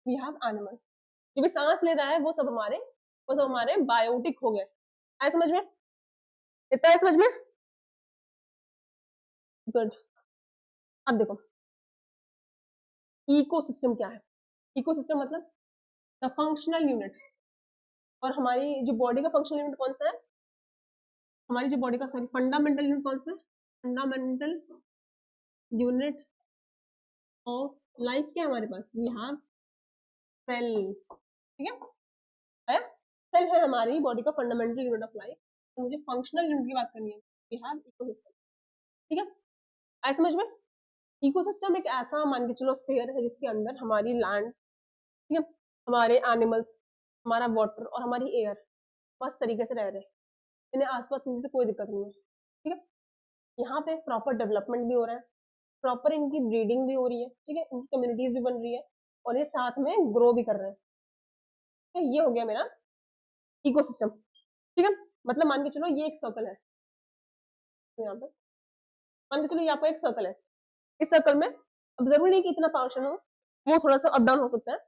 Speaker 1: वी हैव एनिमल, जो भी सांस ले रहा है वो सब हमारे बायोटिक हो गए, आए समझ में, इतना है समझ में, गुड। अब देखो इकोसिस्टम क्या है, इकोसिस्टम मतलब द फंक्शनल यूनिट, और हमारी जो बॉडी का फंक्शनल यूनिट कौन सा है, हमारी जो बॉडी का सॉरी फंडामेंटल यूनिट कौन सा है, फंडामेंटल यूनिट ऑफ लाइफ क्या है हमारे पास, वी हैव सेल, ठीक है, सेल है हमारी बॉडी का फंडामेंटल यूनिट ऑफ लाइफ, तो मुझे फंक्शनल यूनिट की बात करनी है, वी हैव इकोसिस्टम, ठीक है, आए समझ में। इकोसिस्टम एक ऐसा मान के चलो स्फीयर है जिसके अंदर हमारी लैंड, ठीक है, हमारे एनिमल्स, हमारा वाटर और हमारी एयर मस्त तरीके से रह रहे हैं, इन्हें आसपास किसी से कोई दिक्कत नहीं है, ठीक है, यहाँ पे प्रॉपर डेवलपमेंट भी हो रहा है, प्रॉपर इनकी ब्रीडिंग भी हो रही है, ठीक है, इनकी कम्युनिटीज भी बन रही है, और ये साथ में ग्रो भी कर रहे हैं, तो ये हो गया मेरा इकोसिस्टम, ठीक है, मतलब मान के चलो ये एक सर्कल है, तो यहाँ पे मान के चलो ये आपका एक सर्कल है, इस सर्कल में अब जरूरी नहीं कि इतना पोर्शन हो, वो थोड़ा सा अप डाउन हो सकता है,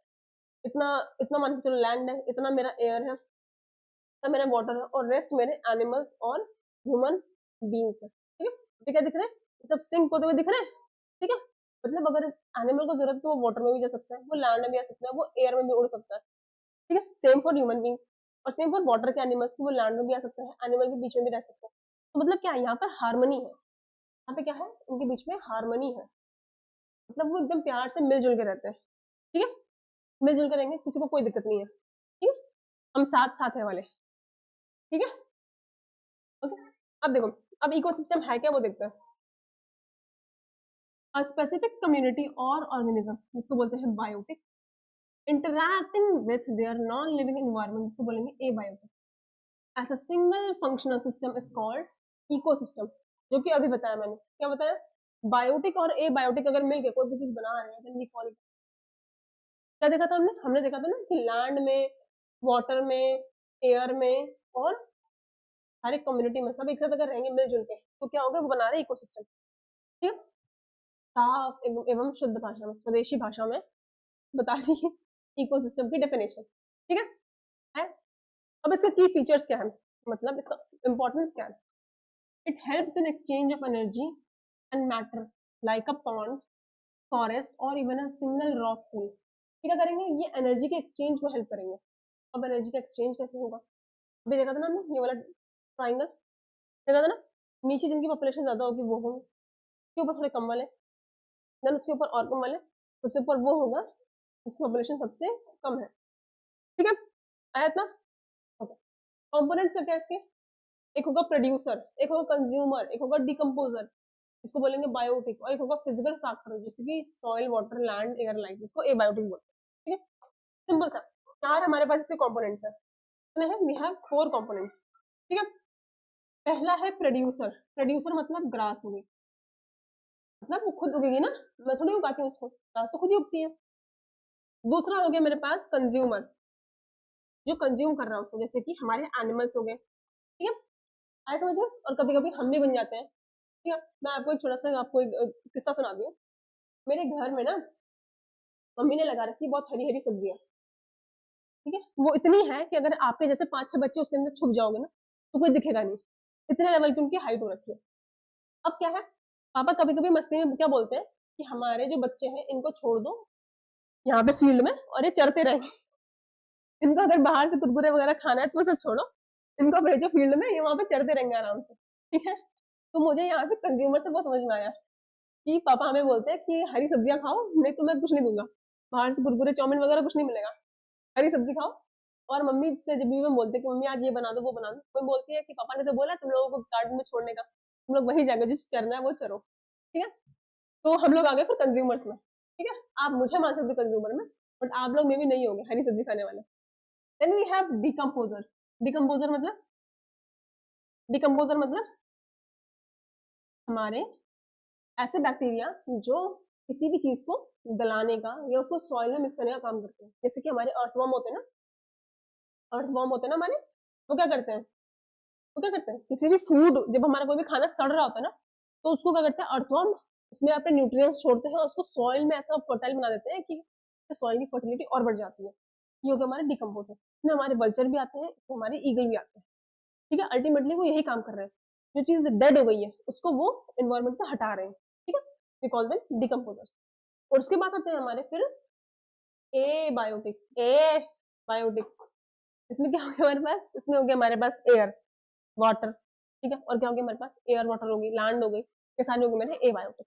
Speaker 1: इतना इतना मान के चलो लैंड है, इतना मेरा एयर है, इतना मेरा वाटर है, और रेस्ट मेरे एनिमल्स और ह्यूमन बींग्स है, ठीक है, तो क्या दिख रहे हैं, सब सिंक होते हुए दिख रहे हैं, ठीक है, मतलब अगर एनिमल को जरूरत तो वो वाटर में भी जा सकता है, वो लैंड में भी आ सकता है, वो एयर में भी उड़ सकता है, ठीक है, सेम फॉर ह्यूमन बींग्स, और सेम फॉर वाटर के एनिमल्स, वो लैंड में भी आ सकता है, एनिमल के बीच में भी रह सकते हैं, तो मतलब क्या है, यहाँ पर हारमोनी है, यहाँ पे क्या है, इनके बीच में हारमोनी है, मतलब वो एकदम प्यार से मिलजुल के रहते हैं, ठीक है, मिलजुल के रहेंगे, किसी को कोई दिक्कत नहीं है, ठीक है, हम साथ साथ है वाले, ठीक है, ओके। अब देखो, अब इकोसिस्टम है क्या वो देखते हैं, अ स्पेसिफिक कम्युनिटी और ऑर्गेनिज्म जिसको बोलते हैं biotic, interacting with their non living environment जिसको बोलेंगे abiotic, as a single functional system is called ecosystem, जो कि अभी बताया मैंने, क्या बताया, बायोटिक और एबायोटिक अगर मिलके कोई भी चीज बना रहे हैं then we call it, क्या देखा था हमने, हमने देखा था ना कि लैंड में, वाटर में, एयर में, और हर एक कम्युनिटी में सब एक साथ अगर रहेंगे मिलजुल के तो क्या होगा, वो बना रहे इकोसिस्टम, ठीक है, साफ एवं शुद्ध भाषा में, स्वदेशी भाषा में बता दी इकोसिस्टम की डेफिनेशन, ठीक है। अब इसके की फीचर्स क्या है, मतलब इसका इंपॉर्टेंस क्या है, it helps in exchange of energy and matter like a pond, forest और even a single rock pool. क्या करेंगे, ये एनर्जी के एक्सचेंज को हेल्प करेंगे। अब एनर्जी का एक्सचेंज कैसे होगा, अभी देखा था ना हमने, ये वाला ट्राइंगल देखा था ना, नीचे जिनकी पॉपुलेशन ज्यादा होगी वो होंगे, उसके ऊपर थोड़े कम वाले, देन उसके ऊपर और कम वाले, सबसे ऊपर वो होगा जिसकी पॉपुलेशन सबसे कम है। ठीक है, आया इतना। कंपोनेंट्स क्या है इसके, एक होगा प्रोड्यूसर, एक होगा कंज्यूमर, एक होगा डिकम्पोजर, इसको बोलेंगे बायोटिक, और एक होगा फिजिकल फैक्टर जैसे कि soil, water, land, air, light, इसको एबायोटिक बोलते हैं। ठीक है, सिंपल सा, चार हमारे पास इसके कंपोनेंट्स है, वी हैव 4 कंपोनेंट्स। ठीक है, पहला है प्रोड्यूसर, प्रोड्यूसर मतलब ग्रास हो गई, मतलब वो खुद उगेगी ना, मैं थोड़ी उगाती हूँ उसको, ग्रास तो खुद ही उगती है। दूसरा हो गया मेरे पास कंज्यूमर, जो कंज्यूम कर रहा है उसको, जैसे कि हमारे एनिमल्स हो गए। ठीक है, आए समझ में, और कभी कभी हम भी बन जाते हैं। ठीक है, मैं आपको एक छोटा सा आपको एक किस्सा सुना दी हूँ। मेरे घर में ना मम्मी ने लगा रखी है बहुत हरी हरी सब्जियां। ठीक है, वो इतनी है कि अगर आपके जैसे 5-6 बच्चे उसके अंदर छुप जाओगे ना तो कोई दिखेगा नहीं, इतने लेवल की उनकी हाइट हो रखी है। अब क्या है, पापा कभी कभी मस्ती में क्या बोलते हैं कि हमारे जो बच्चे हैं इनको छोड़ दो यहाँ पे फील्ड में और ये चरते रहेंगे, इनको अगर बाहर से कुरकुरे वगैरह खाना है तो वो सब छोड़ो, इनको भेजो फील्ड में, ये वहां पे चरते रहेंगे आराम से। ठीक है, तो मुझे यहाँ से कंज्यूमर से वो समझ में आया कि पापा हमें बोलते हैं कि हरी सब्जियां खाओ, नहीं तो मैं कुछ नहीं दूंगा, बाहर से कुरकुरे चाउमीन वगैरह कुछ नहीं मिलेगा, हरी सब्जी खाओ। और मम्मी से जब भी मैं बोलते कि मम्मी आज ये बना दो वो बना दो, मैं बोलती है कि पापा ने तो बोला तुम लोगों को गार्डन में छोड़ने का, तुम लोग वहीं जाकर जो चरना है वो चरो। ठीक है, तो हम लोग आ गए फिर कंज्यूमर्स में। ठीक है, आप मुझे मान सकते हो कंज्यूमर में, बट आप लोग में भी नहीं होंगे हरी सब्जी खाने वाले। Then we have decomposers, decomposer मतलब, डिकम्पोजर मतलब हमारे ऐसे बैक्टीरिया जो किसी भी चीज को गलाने का या उसको सॉइल में मिक्स करने का काम करते हैं, जैसे कि हमारे अर्थवर्म होते हैं ना, अर्थवर्म होते हैं ना हमारे, वो क्या करते हैं, वो क्या करते हैं, किसी भी फूड, जब हमारा कोई भी खाना सड़ रहा होता है ना, तो उसको क्या करते हैं अर्थवर्म, उसमें अपने न्यूट्रिएंट्स छोड़ते हैं और उसको सॉइल में ऐसा फर्टाइल बना देते हैं कि सॉइल की फर्टिलिटी और बढ़ जाती है। ये हो गया हमारे डिकम्पोजर, इसमें हमारे वल्चर भी आते हैं, इसमें हमारे ईगल भी आते हैं। ठीक है, अल्टीमेटली वो यही काम कर रहे हैं, जो चीज डेड हो गई है उसको वो एनवायरमेंट से हटा रहे हैं। ठीक है, वी कॉल देम डिकम्पोजर्स। और उसके बाद आते हैं हमारे फिर ए बायोटिक, ए बायोटिक, इसमें क्या हो गया हमारे पास, इसमें हो गया हमारे पास एयर, वाटर। ठीक है, और क्या हो गया हमारे पास, एयर, वाटर हो गई, लैंड हो गई, ये सारी हो गई मेरे ए बायोटिक।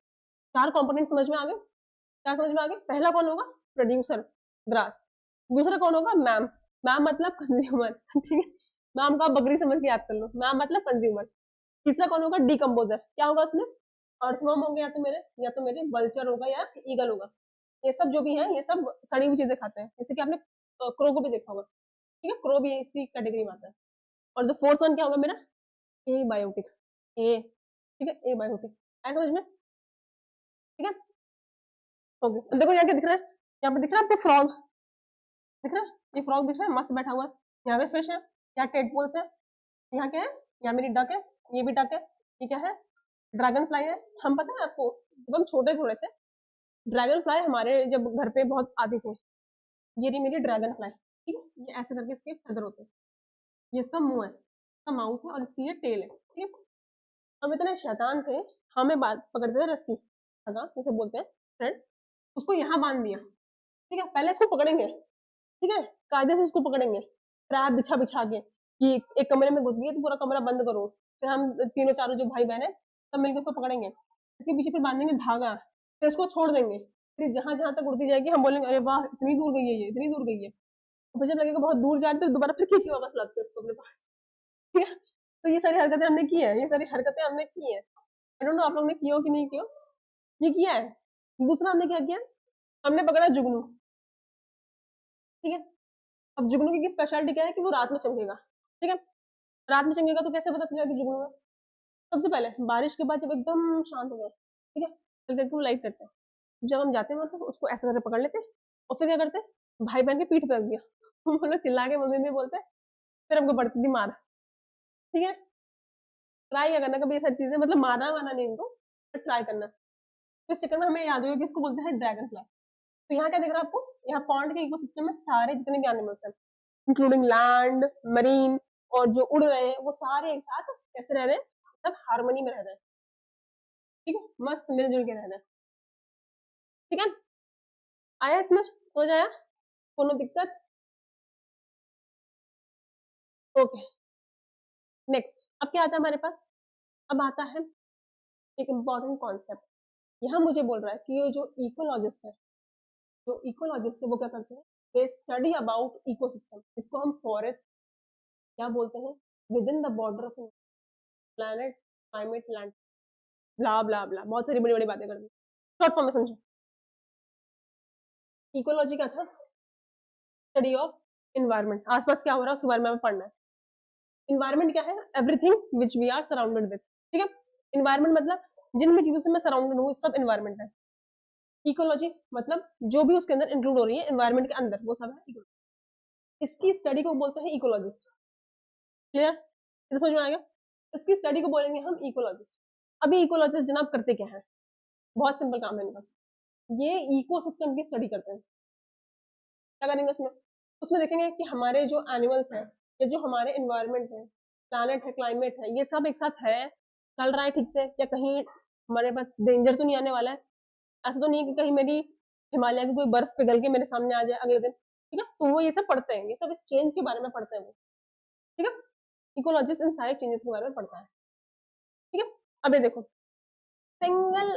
Speaker 1: चार कंपोनेंट समझ में आ गए, क्या समझ में आ गए, पहला कौन होगा, प्रोड्यूसर, ग्रास। दूसरा कौन होगा, मैम, मैम मतलब कंज्यूमर। ठीक है, मैम का बकरी समझ के याद कर लो, मैम मतलब कंज्यूमर। तीसरा कौन होगा, डिकम्पोजर, क्या होगा उसमें, अर्थवर्म होंगे या तो मेरे वल्चर होगा या ईगल होगा, ये सब जो भी है ये सब सड़ी हुई चीजें खाते हैं, जैसे कि आपने क्रो को भी देखा होगा। ठीक है, क्रो भी इसी कैटेगरी में आता है। और जो फोर्थ वन क्या होगा मेरा, ए बायोटिक, ए, ठीक है, ए बायोटिक, आया समझ में। ठीक है, ओके, देखो यहाँ क्या दिख रहा है, यहाँ पे दिख रहा है आपको फ्रॉग, दिख रहा है, ये फ्रॉग दिख रहा है मस्त बैठा हुआ है, यहाँ पे फिश है, यहाँ टेडपोल्स है, यहाँ क्या है, यहाँ मेरी डक है, ये भी डक है, ये क्या है, ड्रैगन फ्लाई है। हम पता है आपको, जब हम छोटे थोड़े से, ड्रैगन फ्लाई हमारे जब घर पे बहुत आते थे, ये रही मेरी ड्रैगन फ्लाई। ठीक है, ये ऐसे करके इसके फेदर होते हैं, ये इसका मुंह है, इसका माउथ है और इसकी ये टेल है। ठीक है, हम इतने शैतान थे, हमें बात पकड़ते थे रस्सी, धागा जिसे बोलते हैं, थ्रेड, उसको यहाँ बांध दिया। ठीक है, पहले इसको पकड़ेंगे, ठीक है, कायदे से इसको पकड़ेंगे, ट्रैप बिछा बिछा के कि एक कमरे में घुस गई तो पूरा कमरा बंद करो, फिर हम तीनों चारों जो भाई बहन है सब मिलकर उसको पकड़ेंगे, इसके पीछे फिर बांधेंगे धागा, फिर इसको छोड़ देंगे, फिर जहां जहां तक उड़ती जाएगी हम बोलेंगे अरे वाह इतनी दूर गई है ये, इतनी दूर गई है, तो फिर जब लगेगा बहुत दूर जाए तो दोबारा फिर खींच के वापस लाते हैं उसको अपने पास। ठीक है, तो ये सारी हरकतें हमने की है, ये सारी हरकतें हमने की है, आई डोंट नो आप लोग ने की हो कि नहीं की हो, ये किया है। दूसरा हमने क्या किया, हमने पकड़ा जुगनू। ठीक है, अब जुगनू की स्पेशलिटी क्या है कि वो रात में चमकेगा। ठीक है, रात में चमकेगा तो कैसे पता चलेगा कि जुगनू है, सबसे पहले बारिश के बाद जब एकदम शांत हो जाए, ठीक है, फिर करके वो लाइट करते हैं, जब हम जाते हैं मतलब उसको ऐसे करके पकड़ लेते हैं और फिर क्या करते हैं, भाई बहन के पीठ पे रख दिया, हम लोग चिल्ला के मम्मी में बोलते हैं, फिर हमको पड़ती थी मार। ठीक है, ट्राई क्या करना कभी ये सारी चीजें, मतलब मारना वाना नहीं इनको, बट ट्राई करना। तो इस चक्कर में हमें याद होगा कि इसको बोलते हैं ड्रैगन फ्लाई। तो यहाँ क्या दिख रहा है आपको, यहाँ पॉन्ड के इकोसिस्टम में सारे जितने भी एनिमल्स हैं, इंक्लूडिंग लैंड, मरीन, और जो उड़ रहे हैं वो सारे एक साथ कैसे रह रहे हैं, सब हार्मनी में रह रहे हैं, ठीक है, मस्त मिलजुल के रह रहे हैं, ठीक है। आया इसमें समझ आया, कोनो दिक्कत? ओके, नेक्स्ट अब क्या आता है हमारे पास, अब आता है एक इम्पॉर्टेंट कॉन्सेप्ट। यहाँ मुझे बोल रहा है कि ये जो इकोलॉजिस्ट है, जो इकोलॉजिस्ट है वो क्या करते हैं, दे स्टडी अबाउट इकोसिस्टम, इसको हम फॉरेस्ट क्या बोलते हैं, within the border of planet, climate, land, blah blah blah, बहुत सारी बड़ी बड़ी बातें कर दी, शॉर्ट फॉर्म में समझो। इकोलॉजी क्या था, स्टडी ऑफ इन्वायरमेंट, आसपास क्या हो रहा है उसके बारे में हमें पढ़ना है। इन्वायरमेंट क्या है, everything which we are surrounded with, ठीक है। इन्वायरमेंट मतलब जिन भी चीजों से मैं सराउंडेड हूँ सब इन्वायरमेंट है। इकोलॉजी मतलब जो भी उसके अंदर इंक्लूड हो रही है इन्वायरमेंट के अंदर वो सब है इकोलॉजी। इसकी स्टडी को बोलते हैं इकोलॉजिस्ट, क्लियर, इतना समझ में आएगा। इसकी स्टडी को बोलेंगे हम इकोलॉजिस्ट। अभी इकोलॉजिस्ट जनाब करते क्या है, बहुत सिंपल काम है इनका, ये इकोसिस्टम की स्टडी करते हैं। क्या करेंगे उसमें, उसमें देखेंगे कि हमारे जो एनिमल्स हैं या जो हमारे इन्वायरमेंट है, प्लानट है, क्लाइमेट है, ये सब एक साथ है, चल रहा है ठीक से, या कहीं हमारे पास डेंजर तो नहीं आने वाला है, ऐसा तो नहीं है कि कहीं मेरी हिमालय की कोई बर्फ पिघल के मेरे सामने आ जाए अगले दिन, ठीक है। तो वो ये सब पढ़ते हैं, ये सब इस चेंज के बारे में पढ़ते हैं वो, ठीक है। इकोलॉजिस्ट इन सारे चेंजेस के बारे में पढ़ता है, ठीक है। अब ये देखो, सिंगल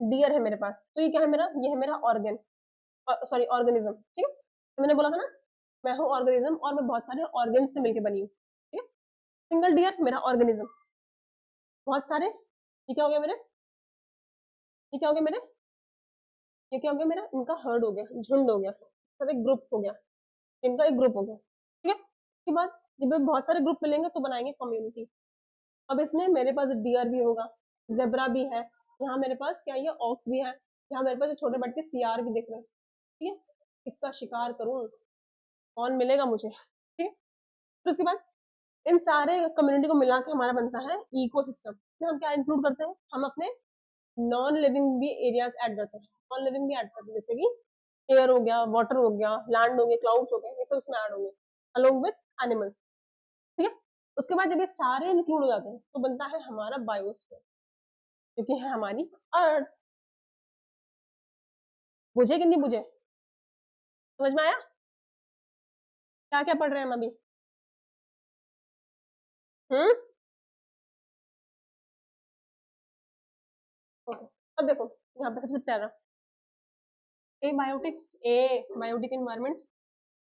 Speaker 1: डियर है मेरे पास, तो ये क्या है मेरा, ये है मेरा ऑर्गन, सॉरी ऑर्गेनिज्म, ठीक है। तो मैंने बोला था ना मैं हूँ ऑर्गेनिज्म और मैं बहुत सारे ऑर्गन से मिलकर बनी हूँ, ठीक है। सिंगल डियर मेरा ऑर्गेनिज्म, बहुत सारे, ये क्या हो गया मेरे, ये क्या हो गया मेरे, ये क्या हो गया मेरा, इनका हर्ड हो गया, झुंड हो गया, सब एक ग्रुप हो गया, इनका एक ग्रुप हो गया, ठीक है। उसके बाद जब बहुत सारे ग्रुप मिलेंगे तो बनाएंगे कम्युनिटी। अब इसमें मेरे पास डियर भी होगा, जेब्रा भी है, यहाँ मेरे पास क्या ये ऑक्स भी है, यहाँ मेरे पास छोटे बड़के सियार भी दिख रहे हैं, ठीक है। इसका शिकार करूं, कौन मिलेगा मुझे, ठीक है। फिर उसके बाद इन सारे कम्युनिटी को मिला के हमारा बनता है इकोसिस्टम। इसमें हम क्या इंक्लूड करते हैं, हम अपने नॉन लिविंग भी एरियाज ऐड करते हैं, नॉन लिविंग भी ऐड करते हैं, जैसे कि एयर हो गया, वाटर हो गया, लैंड हो गया, क्लाउड्स हो गए, ये सब इसमें ऐड होंगे अलोंग विद एनिमल्स, ठीक है। उसके बाद जब ये सारे इंक्लूड हो जाते हैं तो बनता है हमारा बायोस्फीयर, क्योंकि है हमारी अर्थ। बुझे कि नहीं बुझे, समझ में आया क्या क्या पढ़ रहे हैं हम अभी, हम्म, ओके। अब देखो यहाँ पे सबसे पहला एबायोटिक, ए बायोटिक एनवायरनमेंट,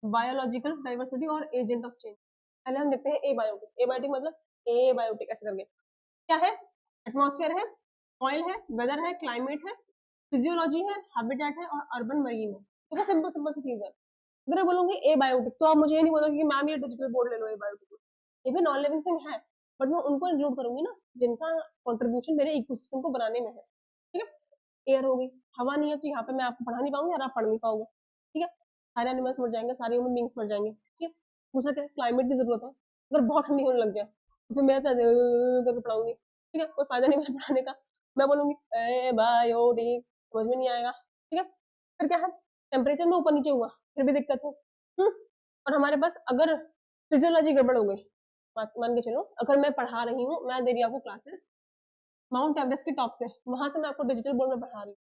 Speaker 1: बायोलॉजिकल डाइवर्सिटी और एजेंट ऑफ चेंज। पहले हम देखते हैं एबायोटिक, एबायोटिक मतलब ए बायोटिक ऐसे करके, क्या है, एटमॉस्फेयर है, ऑयल है, वेदर है, क्लाइमेट है, फिजियोलॉजी है, हैबिटेट है और अर्बन मरीन है। तो क्या सिंपल सिंपल सी चीज है। अगर मैं बोलूंगी ए बायोटिक तो आप मुझे ये नहीं बोलोगे कि मैम ये डिजिटल बोर्ड ले लो ए बायोटिक, ये भी नॉन लिविंग थिंग है, बट मैं उनको इंक्लूड करूंगी ना जिनका कंट्रीब्यूशन मेरे इकोसिस्टम को बनाने में है, ठीक है। एयर होगी, हवा नहीं है तो यहाँ पे मैं आपको पढ़ा नहीं पाऊंगी और आप पढ़ नहीं पाओगे, ठीक है। सारे एनिमल्स मर जाएंगे, सारे ह्यूमन बींग्स मर जाएंगे, ठीक है। दूसरा क्या, क्लाइमेट की जरूरत है, अगर बहुत ठंडी होने लग जाए तो फिर मैं करके पढ़ाऊंगी, ठीक है, कोई फायदा नहीं मेरे पढ़ाने का। मैं बोलूंगी ए बायोटिक, समझ में नहीं आएगा, ठीक है। फिर क्या है, टेम्परेचर में ऊपर नीचे हुआ फिर भी दिक्कत है, और हमारे पास अगर फिजियोलॉजी गड़बड़ हो गई, मान के चलो अगर मैं पढ़ा रही हूँ, मैं दे रही हूँ आपको क्लासेस माउंट एवरेस्ट के टॉप से, वहां से मैं आपको डिजिटल बोर्ड में पढ़ा रही हूँ,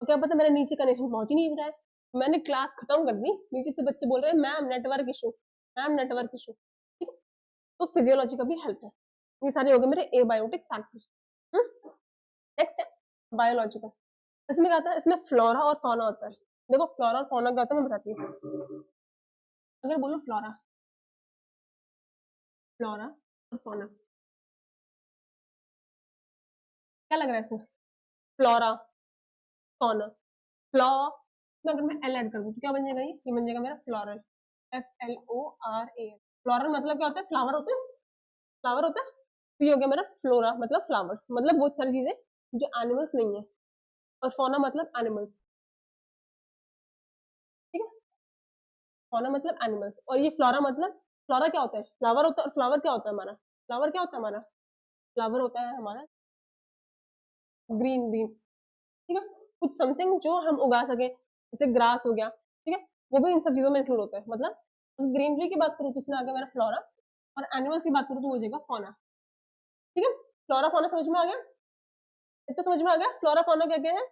Speaker 1: तो क्या पता मेरा नीचे कनेक्शन पहुंच ही नहीं रहा है, मैंने क्लास खत्म कर दी, नीचे से बच्चे बोल रहे हैं ma'am network issue, ma'am network issue, ठीक है। तो फिजियोलॉजी का भी हेल्प है। ये सारे हो गए मेरे एबायोटिक फैक्टर्स। नेक्स्ट है बायोलॉजिकल, इसमें क्या आता है, इसमें फ्लोरा और फौना होता है। देखो फ्लोरा और फौना क्या होता है मैं बताती हूँ, अगर बोलो फ्लोरा, फ्लोरा और फौना, क्या लग रहा है इसमें, फ्लोरा, फौना, फ्लॉ में अगर मैं एल ऐड कर दूं तो क्या बन जाएगा, ये बन जाएगा मेरा फ्लोरल, FLORAL। फ्लोरल मतलब क्या होता है, फ्लावर होते हैं, फ्लावर होता है, तो ये हो गया मेरा फ्लोरा मतलब फ्लावर्स, मतलब बहुत सारी चीजें जो एनिमल्स नहीं है, और फौना मतलब एनिमल्स, ठीक है। फौना मतलब एनिमल्स, और ये फ्लोरा मतलब, फ्लोरा क्या होता है, फ्लावर होता है, और फ्लावर क्या होता है हमारा, फ्लावर क्या होता है हमारा, फ्लावर होता है हमारा ग्रीन ग्रीन, ठीक है। कुछ समथिंग जो हम उगा सके, जैसे ग्रास हो गया, ठीक है, वो भी इन सब चीजों में इंक्लूड होता है। मतलब ग्रीनरी की बात करूँ तो उसमें आ गया मेरा फ्लोरा, और एनिमल्स की बात करूँ तो हो जाएगा फौना, ठीक है। फ्लोरा फौना समझ में आ गया? इतना समझ में आ गया फ्लोरा फौना क्या क्या है?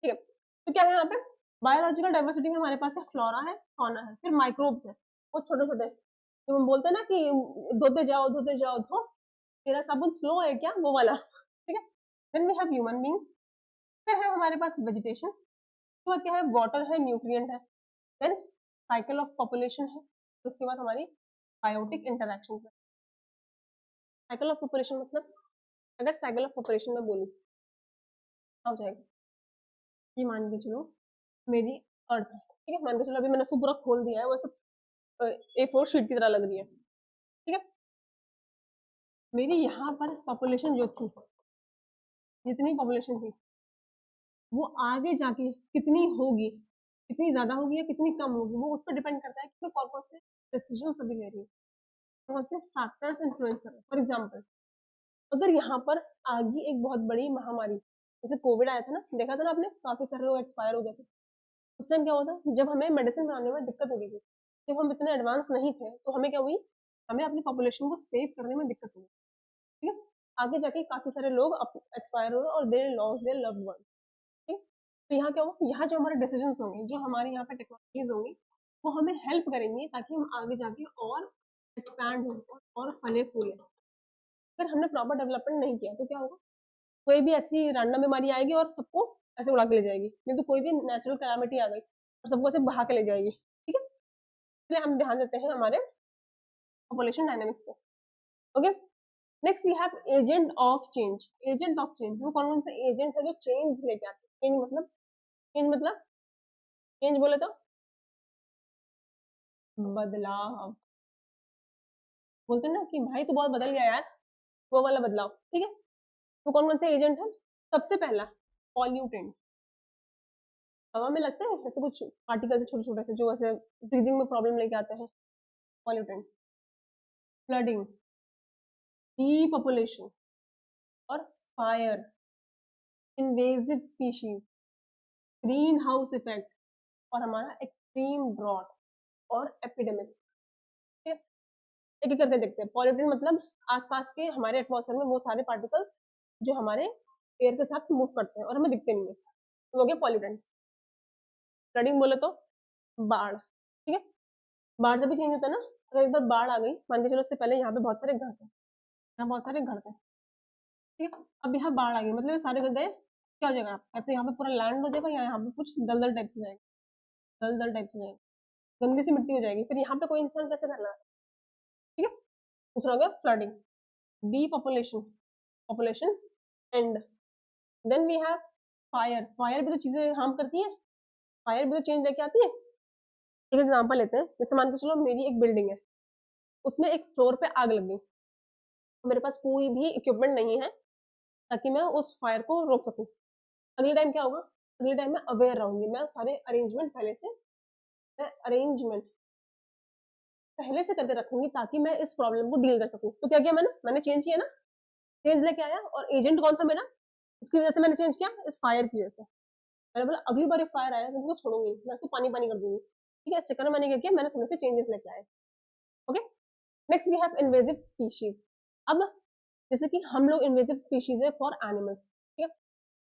Speaker 1: ठीक है, तो क्या है यहाँ पे बायोलॉजिकल डाइवर्सिटी में हमारे पास है फ्लोरा है, फौना है, फिर माइक्रोब्स है, वो छोटे छोटे जो हम बोलते हैं ना कि धोते जाओ धो, तेरा साबुन स्लो है क्या, वो वाला। ठीक है, then we have human being, फिर है हमारे पास वेजिटेशन, उसके बाद क्या है वाटर है, न्यूट्रिएंट है, देन साइकिल ऑफ पॉपुलेशन है, उसके बाद हमारी बायोटिक इंटरेक्शन है। साइकिल ऑफ पॉपुलेशन मतलब अगर साइकिल ऑफ पॉपुलेशन में बोलूँ क्या हो जाएगा, ये मान के चलो मेरी अर्थ है, ठीक है, मान के चलो अभी मैंने उसको पूरा खोल दिया है, वैसे A4 शीट की तरह लग रही है, ठीक है, मेरी यहाँ पर पॉपुलेशन जो थी, जितनी पॉपुलेशन थी वो आगे जाके कितनी होगी, कितनी ज्यादा होगी या कितनी कम होगी, वो उस पर डिपेंड करता है कि मैं कौन कौन से डिसीजन अभी ले रही हूँ, कौन से फैक्टर्स इन्फ्लुएंस कर रहे हैं। फॉर एग्जाम्पल अगर यहाँ पर आगे एक बहुत बड़ी महामारी जैसे कोविड आया था ना, देखा था ना आपने, काफी सारे लोग एक्सपायर हो गए थे, उस टाइम क्या हुआ था, जब हमें मेडिसिन बनाने में दिक्कत हो गई थी, जब हम इतने एडवांस नहीं थे, तो हमें क्या हुई, हमें अपनी पॉपुलेशन को सेव करने में दिक्कत हुई, ठीक है, आगे जाके काफी सारे लोग एक्सपायर हुए और दे लॉस देयर लव्ड वन, ठीक, तो यहाँ क्या होगा, यहाँ जो हमारे डिसीजन होंगे, जो हमारे यहाँ पे टेक्नोलॉजीज होंगी, वो हमें हेल्प करेंगी ताकि हम आगे जाके और एक्सपैंड हो और फले फूले। अगर हमने प्रॉपर डेवलपमेंट नहीं किया तो क्या होगा, कोई भी ऐसी रैंडम बीमारी आएगी और सबको ऐसे उड़ा के ले जाएगी, नहीं तो कोई भी नेचुरल कैलामिटी आ गई और सबको ऐसे बहा के ले जाएगी, ठीक है, इसलिए हम ध्यान देते हैं हमारे पॉपुलेशन डायनेमिक्स पे। Okay, next we have agent of change. Agent of change वो कौन कौन से एजेंट है जो चेंज लेके आते हैं, चेंज मतलब चेंज बोले तो बदलाव, बोलते हैं ना कि भाई तू बहुत बदल गया यार, वो वाला बदलाव, ठीक है, तो कौन कौन से एजेंट है, सबसे पहला पॉल्यूटेंट, हवा में लगते हैं ऐसे कुछ पार्टिकल छोटे छोटे से जो ऐसे ब्रीदिंग में प्रॉब्लम लेके आते हैं, पॉल्यूटेंट, फ्लडिंग, डीपॉपुलेशन और fire, invasive species, green house effect और हमारा एक्सट्रीम ड्रॉट और एपिडेमिक। एक एक करके देखते हैं। पॉल्यूटेंट मतलब आसपास के हमारे एटमॉस्फेयर में वो सारे पार्टिकल्स जो हमारे एयर के साथ मूव करते हैं और हमें दिखते नहीं है, तो हो गया पॉल्यूटेंट। फ्लडिंग बोले तो बाढ़, ठीक है, बाढ़ जब भी चेंज होता है ना, अगर एक बार बाढ़ आ गई, मान के चलो उससे पहले यहाँ पे बहुत सारे घर थे, यहाँ बहुत सारे घर थे, ठीक है, अब यहाँ बाढ़ आ गई मतलब सारे घर गए, क्या हो जाएगा, या तो यहाँ पे पूरा लैंड हो जाएगा या यहाँ पे कुछ दलदल टाइप से जाएगा, दलदल टाइप से जाएगा, गंदी सी मिट्टी हो जाएगी, फिर यहाँ पे कोई इंसान कैसे रहना है, ठीक है, दूसरा हो गया flooding, depopulation, population and, then we have fire, fire भी तो चीजें हार्म करती है, फायर भी तो चेंज लेके आती है। एक एग्जांपल लेते हैं, जैसे मान के चलो मेरी एक बिल्डिंग है, उसमें एक फ्लोर पे आग लग गई, मेरे पास कोई भी इक्विपमेंट नहीं है ताकि मैं उस फायर को रोक सकूं, अगले टाइम क्या होगा, अगले टाइम मैं अवेयर रहूंगी, मैं सारे अरेंजमेंट पहले से, मैं अरेंजमेंट पहले से करके रखूंगी ताकि मैं इस प्रॉब्लम को डील कर सकूं। तो क्या किया मैंने चेंज किया ना, चेंज लेके आया, और एजेंट कौन था मेरा, इसकी वजह से मैंने चेंज किया, इस फायर की वजह से मैंने बोला अगली बार फायर आया तो उसको छोड़ूंगी, मैं उसको पानी पानी कर दूंगी, ठीक है, इस चक्कर में मैंने क्या किया, मैंने थोड़े से चेंजेस लेके आए। Okay, next we have invasive species. अब जैसे कि हम लोग इन्वेजिव स्पीशीज है फॉर एनिमल्स, ठीक है,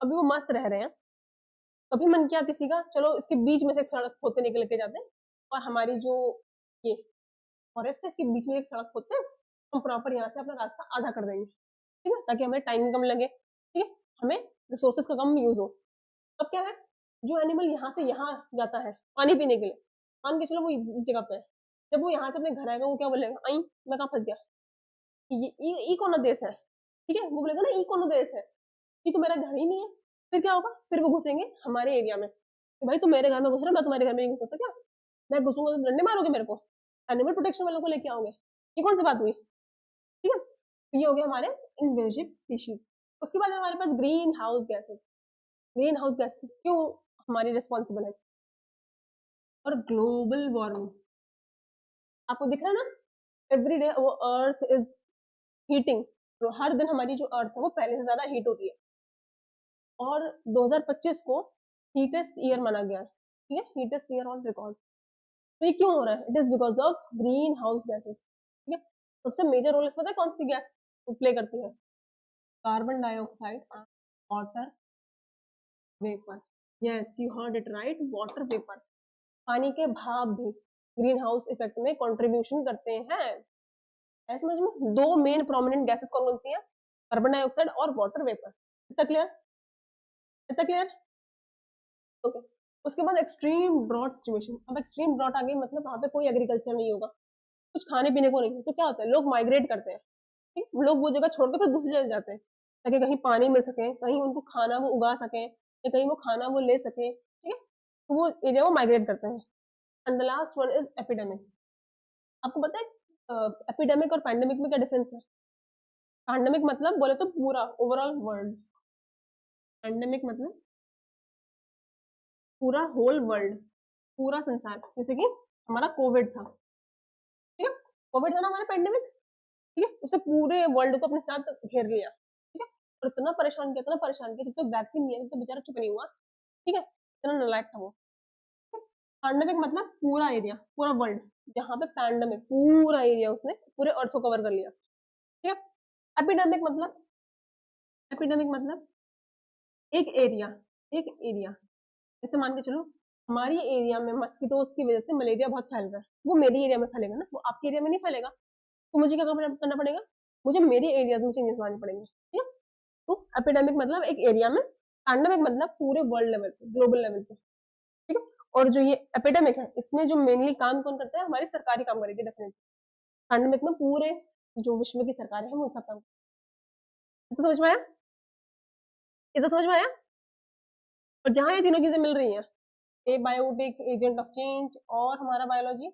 Speaker 1: अभी वो मस्त रह रहे हैं, कभी मन किया किसी का, चलो इसके बीच में से एक सड़क खोदते निकल के जाते हैं, और हमारी जो ये फॉरेस्ट है इसके बीच में एक सड़क खोदते हैं, हम प्रॉपर यहाँ से अपना रास्ता आधा कर देंगे, ठीक है, ताकि हमें टाइम कम लगे, ठीक है, हमें रिसोर्सेज का कम यूज हो। अब क्या है, जो एनिमल यहाँ से यहाँ जाता है पानी पीने के लिए, मान के चलो वो इस जगह पे है, जब वो यहाँ से अपने घर आएगा वो क्या बोलेगा, आई मैं कहाँ फंस गया, ई कौन देश है, ठीक है, वो बोलेगा ना ई कौन देश है, ये तो मेरा घर ही नहीं है, फिर क्या होगा, फिर वो घुसेंगे हमारे एरिया में, कि भाई तुम मेरे घर में घुस रहे हो, मैं तुम्हारे घर में नहीं घुस सकता क्या, मैं घुसूंगा तो डंडे मारोगे मेरे को, एनिमल प्रोटेक्शन वालों को लेके आओगे, ये कौन सी बात हुई, ठीक है, तो ये हो गया हमारे इन्वेजिव स्पीशीज। उसके बाद हमारे पास greenhouse gases, greenhouse gases क्यों हमारी रिस्पॉन्सिबल है, और ग्लोबल वार्मिंग, आपको दिख रहा है ना, एवरी डे वो अर्थ इज हीटिंग, तो हर दिन हमारी जो अर्थ है वो पहले से ज्यादा हीट होती है, और 2025 को हीटेस्ट ईयर माना गया है, ठीक है, हीटेस्ट ईयर ऑन रिकॉर्ड। तो ये क्यों हो रहा है, it is because of green house gases, ठीक है, सबसे मेजर रोल पता है कौन सी गैस, प्ले करती है? Carbon dioxide and water vapour. Yes, you heard it right, water vapour. पानी के भाप भी ग्रीन हाउस इफेक्ट में कंट्रीब्यूशन करते हैं। ऐसे समझ में, दो मेन प्रोमिनेंट गैसेस कौन कौन सी हैं? कार्बन डाइऑक्साइड और वाटर वेपर। इतना क्लियर? इतना क्लियर? ओके। उसके बाद एक्सट्रीम ड्रॉट सिचुएशन। अब एक्सट्रीम ड्रॉट आ गई, मतलब वहां पे कोई एग्रीकल्चर नहीं होगा, कुछ खाने पीने को नहीं है, तो क्या होता है, लोग माइग्रेट करते हैं। ठीक, लोग वो जगह छोड़कर फिर दूसरी जगह जाते हैं ताकि कहीं पानी मिल सके, कहीं उनको खाना वो उगा सके, या कहीं वो खाना वो ले सके। ठीक है, तो वो एरिया वो माइग्रेट करते हैं। And the last one is epidemic. आपको पता है एपिडेमिक और पैंडेमिक में क्या डिफरेंस है? पैंडेमिक मतलब बोले तो पूरा ओवरऑल वर्ल्ड, पैंडेमिक मतलब पूरा होल वर्ल्ड, पूरा संसार। जैसे कि हमारा कोविड था, ठीक है, कोविड था ना हमारा पैंडेमिक। ठीक है, उसने पूरे वर्ल्ड को अपने साथ घेर लिया। ठीक है, और इतना परेशान किया, इतना परेशान किया, जब तक वैक्सीन नहीं है तब तक बेचारा चुप नहीं हुआ। ठीक है, इतना नालायक था वो। पैंडेमिक मतलब पूरा एरिया, पूरा वर्ल्ड, जहाँ पे पैंडेमिक पूरा एरिया उसने पूरे अर्थ को कवर कर लिया। ठीक है, एपिडेमिक मतलब, एपिडेमिक मतलब एक एरिया, एक एरिया, जैसे मान के चलो हमारी एरिया में मस्किटोज की वजह से मलेरिया बहुत फैल रहा है, वो मेरी एरिया में फैलेगा ना, वो आपके एरिया में नहीं फैलेगा। तो मुझे क्या करना पड़ेगा? मुझे मेरी एरिया में चेंजेस लाने पड़ेंगे। ठीक है, तो एपिडेमिक मतलब एक एरिया में, पैंडेमिक मतलब पूरे वर्ल्ड लेवल पे, ग्लोबल लेवल पे। ठीक है, और जो ये एपिडेमिक है इसमें जो मेनली काम कौन करता है? हमारी सरकारी काम करेगी डेफिनेटली। पैंडेमिक में पूरे जो विश्व की सरकार है वो सब काम। तो समझ में आया? ये तो समझ में आया? और जहां ये तीनों चीजें मिल रही हैं, a biotic agent of change और हमारा biology,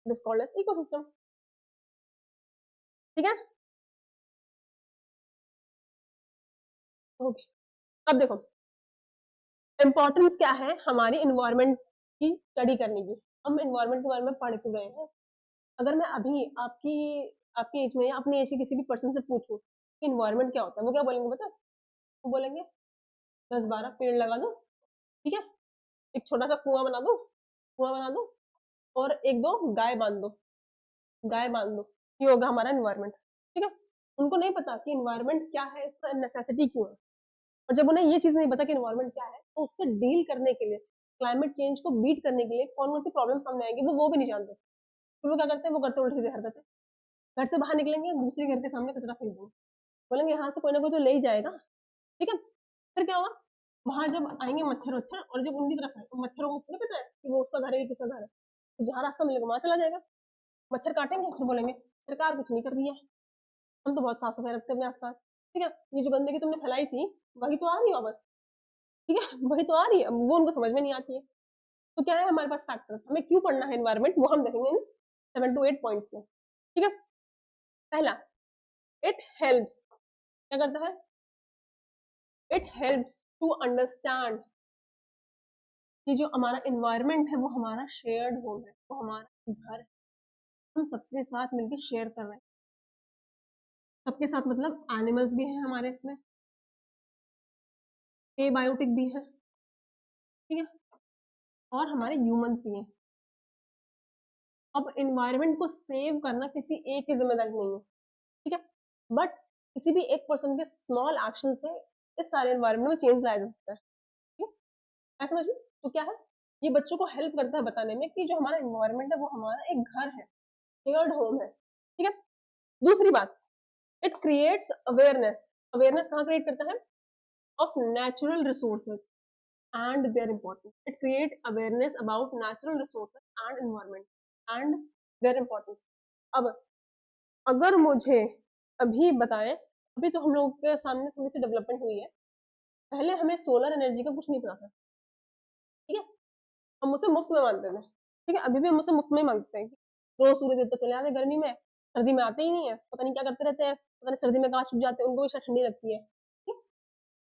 Speaker 1: this called as ecosystem. ठीक है, ओके। अब देखो इंपॉर्टेंस क्या है हमारी इन्वायरमेंट की स्टडी करने की। हम इन्वायरमेंट के बारे में पढ़ क्यों रहे हैं? अगर मैं अभी आपकी आपकी एज में या अपनी एज के किसी भी पर्सन से पूछूं कि इन्वायरमेंट क्या होता है, वो क्या बोलेंगे पता है? वो बोलेंगे 10-12 पेड़ लगा दो, ठीक है, एक छोटा सा कुआं बना दो, कुआं बना दो, और एक दो गाय बांध दो, गाय बांध दो, ये होगा हमारा इन्वायरमेंट। ठीक है, उनको नहीं पता कि इन्वायरमेंट क्या है, इसका नेसेसिटी क्यों है। और जब उन्हें ये चीज नहीं पता कि इन्वायरमेंट क्या है, तो उससे डील करने के लिए, क्लाइमेट चेंज को बीट करने के लिए कौन कौन सी प्रॉब्लम सामने आएगी वो भी नहीं जानते। तो वो क्या करते हैं? वो करते उल्टी सीधी हरकतें। घर से बाहर निकलेंगे, दूसरे घर के सामने कचरा फेंक देंगे, बोलेंगे यहाँ से कोई ना कोई तो ले ही जाएगा। ठीक है, फिर क्या होगा? वहां जब आएंगे मच्छर वच्छर, और जब उनकी तरफ मच्छरों को पूरा पता है कि वो उसका घर है किसका घर है, तो जहाँ रास्ता मिलेगा वहां चला जाएगा, मच्छर काटेंगे, फिर बोलेंगे सरकार कुछ नहीं कर रही है, हम तो बहुत साफ सफाई रखते हैं अपने आसपास। ठीक है, ये जो गंदगी तुमने फैलाई थी वही तो आ रही है वापस। ठीक है, वही तो आ रही है, अब वो उनको समझ में नहीं आती है। तो क्या है हमारे पास फैक्टर्स, हमें क्यों पढ़ना है एनवायरमेंट, वो हम देखेंगे इन 7 to 8 पॉइंट्स में। ठीक है, पहला, इट हेल्प्स, क्या करता है? इट हेल्प्स टू अंडरस्टैंड कि जो हमारा इन्वायरमेंट है वो हमारा शेयर्ड होम है, वो हमारा घर है, हम सबके साथ मिलकर शेयर कर रहे हैं। सबके साथ मतलब एनिमल्स भी हैं हमारे इसमें, एबायोटिक भी है, ठीक है, और हमारे ह्यूमंस भी हैं। अब इन्वायरमेंट को सेव करना किसी एक की जिम्मेदारी नहीं है, ठीक है, बट किसी भी एक पर्सन के स्मॉल एक्शन से इस सारे इन्वायरमेंट में चेंज लाया जा सकता है। ठीक है, ऐसा समझ में? तो क्या है, ये बच्चों को हेल्प करता है बताने में कि जो हमारा इन्वायरमेंट है वो हमारा एक घर है, शेयर्ड होम है। ठीक है, दूसरी बात, इट क्रिएट्स अवेयरनेस। अवेयरनेस कहाँ क्रिएट करता है? Of natural resources and their importance. It create awareness about natural resources and environment and their importance. अब अगर मुझे अभी बताएं, अभी तो हम लोगों के सामने थोड़ी सी डेवलपमेंट हुई है, पहले हमें सोलर एनर्जी का कुछ नहीं पता था। ठीक है, हम उसे मुफ्त में मानते थे। ठीक है, अभी भी हम उसे मुफ्त में मांगते हैं कि रोज सूर्य देवता चले आते गर्मी में, सर्दी में आते ही नहीं है, पता नहीं क्या करते रहते हैं, पता नहीं सर्दी में कहाँ छुप जाते हैं, उनको भी शायद ठंडी लगती है। ठीक?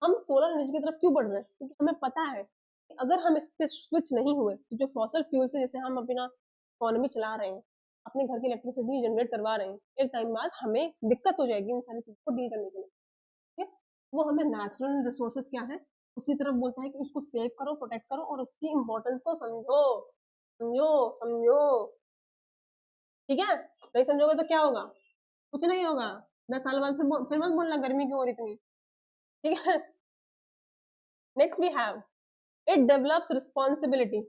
Speaker 1: हम सोलर एनर्जी की तरफ क्यों बढ़ रहे हैं? क्योंकि हमें पता है कि अगर हम इस पे स्विच नहीं हुए तो जो फॉसल फ्यूल से जैसे हम अपना इकोनॉमी चला रहे हैं, अपने घर की इलेक्ट्रिसिटी जनरेट करवा रहे हैं, एक टाइम बाद हमें दिक्कत हो जाएगी इन सारी चीजों को डील करने के लिए। ठीक है, वो हमें नेचुरल रिसोर्सेज क्या है उसकी तरफ बोलता है कि उसको सेव करो, प्रोटेक्ट करो और उसकी इंपॉर्टेंस को समझो, समझो, समझो। ठीक है, नहीं समझोगे तो क्या होगा? कुछ नहीं होगा। 10 साल बाद फिर मत बोलना गर्मी क्यों हो रही इतनी, ठीक है। Next we have, it develops responsibility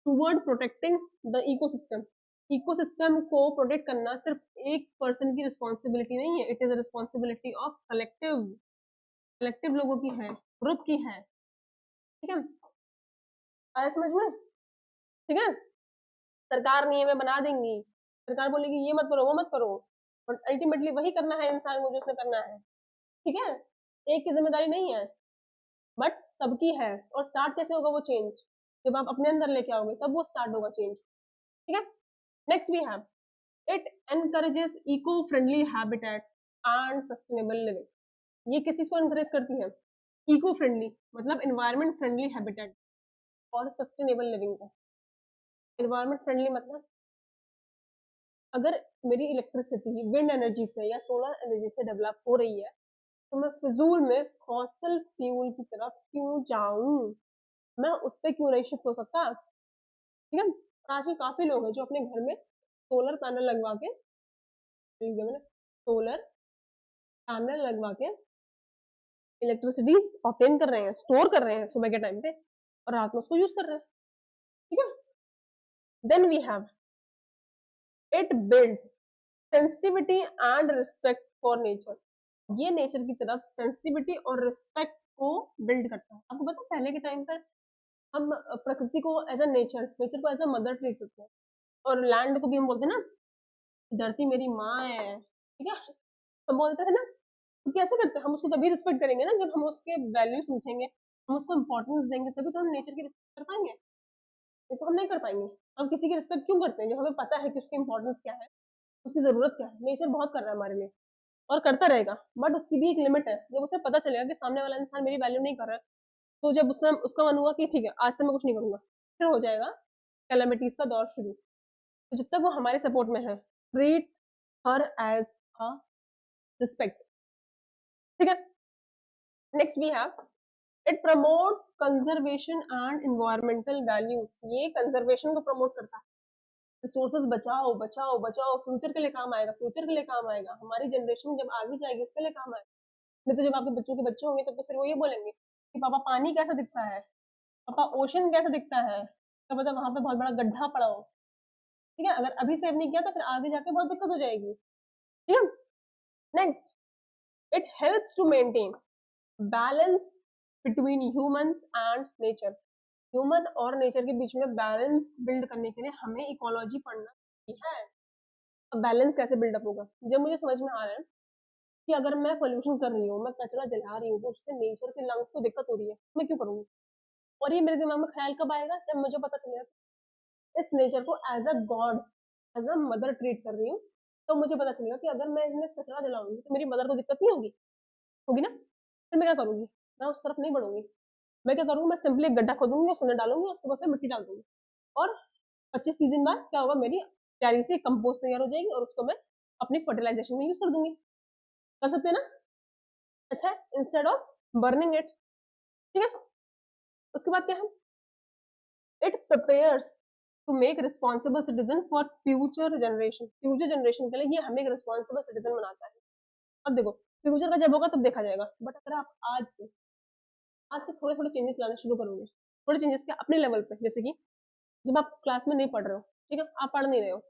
Speaker 1: toward protecting the ecosystem. Ecosystem को प्रोटेक्ट करना सिर्फ एक पर्सन की रिस्पॉन्सिबिलिटी नहीं है, it is responsibility of collective, collective लोगों की है, ग्रुप की है, ठीक है। आया समझ में, ठीक है। सरकार नियम बना देंगी, सरकार बोलेगी ये मत करो वो मत करो, बट अल्टीमेटली वही करना है इंसान को जो उसने करना है, ठीक है। एक की जिम्मेदारी नहीं है, बट सबकी है। और स्टार्ट कैसे होगा वो चेंज, जब आप अपने अंदर लेके आओगे तब वो स्टार्ट होगा चेंज, ठीक है। Next we have, it encourages eco friendly habitat and sustainable living. ये किस चीज को एनकरेज करती है, इको फ्रेंडली मतलब एनवायरमेंट फ्रेंडली हैबिटेट और सस्टेनेबल लिविंग का। एनवायरमेंट फ्रेंडली मतलब अगर मेरी इलेक्ट्रिसिटी विंड एनर्जी से या सोलर एनर्जी से डेवलप हो रही है, तो मैं फिजूल में फॉसल फ्यूल की तरफ क्यों जाऊं, मैं उस पर क्यों नहीं शिफ्ट हो सकता, ठीक है। आजकल काफी लोग हैं जो अपने घर में सोलर पैनल लगवा के, सोलर पैनल लगवा के इलेक्ट्रिसिटी ऑप्टेन कर रहे हैं, स्टोर कर रहे हैं सुबह के टाइम पे और रात में उसको यूज कर रहे हैं, ठीक है। Then we have, it builds sensitivity and respect for nature. ये नेचर की तरफ सेंसिटिविटी और रिस्पेक्ट को बिल्ड करता है। आपको पता है पहले के टाइम पर हम प्रकृति को एज अ नेचर, नेचर को एज अ मदर ट्रीट करते हैं, और लैंड को भी हम बोलते हैं ना, धरती मेरी माँ है, ठीक है, हम बोलते थे ना। तो कैसे करते हैं हम उसको, तभी रिस्पेक्ट करेंगे ना जब हम उसके वैल्यू समझेंगे, हम उसको इंपॉर्टेंस देंगे, तभी तो हम नेचर की रिस्पेक्ट कर पाएंगे, ये तो हम नहीं कर पाएंगे। हम किसी की रिस्पेक्ट क्यों करते हैं, जब हमें पता है कि उसकी इंपॉर्टेंस क्या है, उसकी जरूरत क्या है। नेचर बहुत कर रहा है हमारे लिए और करता रहेगा, बट उसकी भी एक लिमिट है। जब उसे पता चलेगा कि सामने वाला इंसान मेरी वैल्यू नहीं कर रहा है, तो जब उसने उसका मन हुआ कि ठीक है आज से मैं कुछ नहीं करूंगा, फिर हो जाएगा कैलेमिटीज का दौर शुरू। तो जब तक वो हमारे सपोर्ट में है, treat her as a respect, ठीक है। Next we have, it promote conservation and environmental values. ये कंजर्वेशन को प्रमोट करता है, रिसोर्सेज बचाओ बचाओ बचाओ, फ्यूचर के लिए काम आएगा, फ्यूचर के लिए काम आएगा, हमारी जनरेशन जब आगे जाएगी उसके लिए काम आएगा। नहीं तो जब आपके बच्चों के बच्चे होंगे तब तो फिर वो ये बोलेंगे कि पापा पानी कैसा दिखता है, पापा ओशन कैसा दिखता है, तो मतलब वहां पे बहुत बड़ा गड्ढा पड़ा हो, ठीक है। अगर अभी सेव नहीं किया तो फिर आगे जाके बहुत दिक्कत हो जाएगी, ठीक है। Next, it helps to maintain balance between humans and nature. Human और नेचर के बीच में बैलेंस बिल्ड करने के लिए हमें इकोलॉजी पढ़ना है। अब बैलेंस कैसे बिल्डअप होगा, जब मुझे समझ में आ रहा है कि अगर मैं पोल्यूशन कर रही हूँ, मैं कचरा जला रही हूँ, तो उससे नेचर के लंग्स को दिक्कत हो रही है, मैं क्यों करूंगी। और ये मेरे दिमाग में ख्याल कब आएगा, जब मुझे पता चलेगा इस नेचर को as a god, as a mother treat कर रही हूँ। तो मुझे पता चलेगा कि अगर मैं इसमें कचरा जलाऊंगी तो मेरी मदर को दिक्कत नहीं होगी, होगी ना। फिर मैं क्या करूंगी, मैं उस तरफ नहीं बढ़ूंगी। मैं क्या करूंगी, मैं सिंपली एक गड्ढा खोदूंगी, उसके अंदर डालूंगी, उसके बाद फिर मिट्टी डाल दूंगी, और 25-30 दिन बाद क्या होगा, मेरी प्यारी सी कंपोस्ट तैयार हो जाएगी और उसको मैं अपनी फर्टिलाइजेशन में यूज कर दूंगी। कर सकते हैं ना, अच्छा है, इंस्टेड ऑफ बर्निंग इट, ठीक है। उसके बाद क्या है, it prepares to make responsible citizen for future generation. Future generation के लिए ये हमें एक रिस्पॉन्सिबल सिटीजन बनाता है। अब देखो, फ्यूचर का जब होगा तब देखा जाएगा, बट अगर आप आज से थोड़े थोड़े चेंजेस लाना शुरू करोगे, थोड़े चेंजेस क्या अपने लेवल पे, जैसे कि जब आप क्लास में नहीं पढ़ रहे हो, ठीक है, आप पढ़ नहीं रहे हो,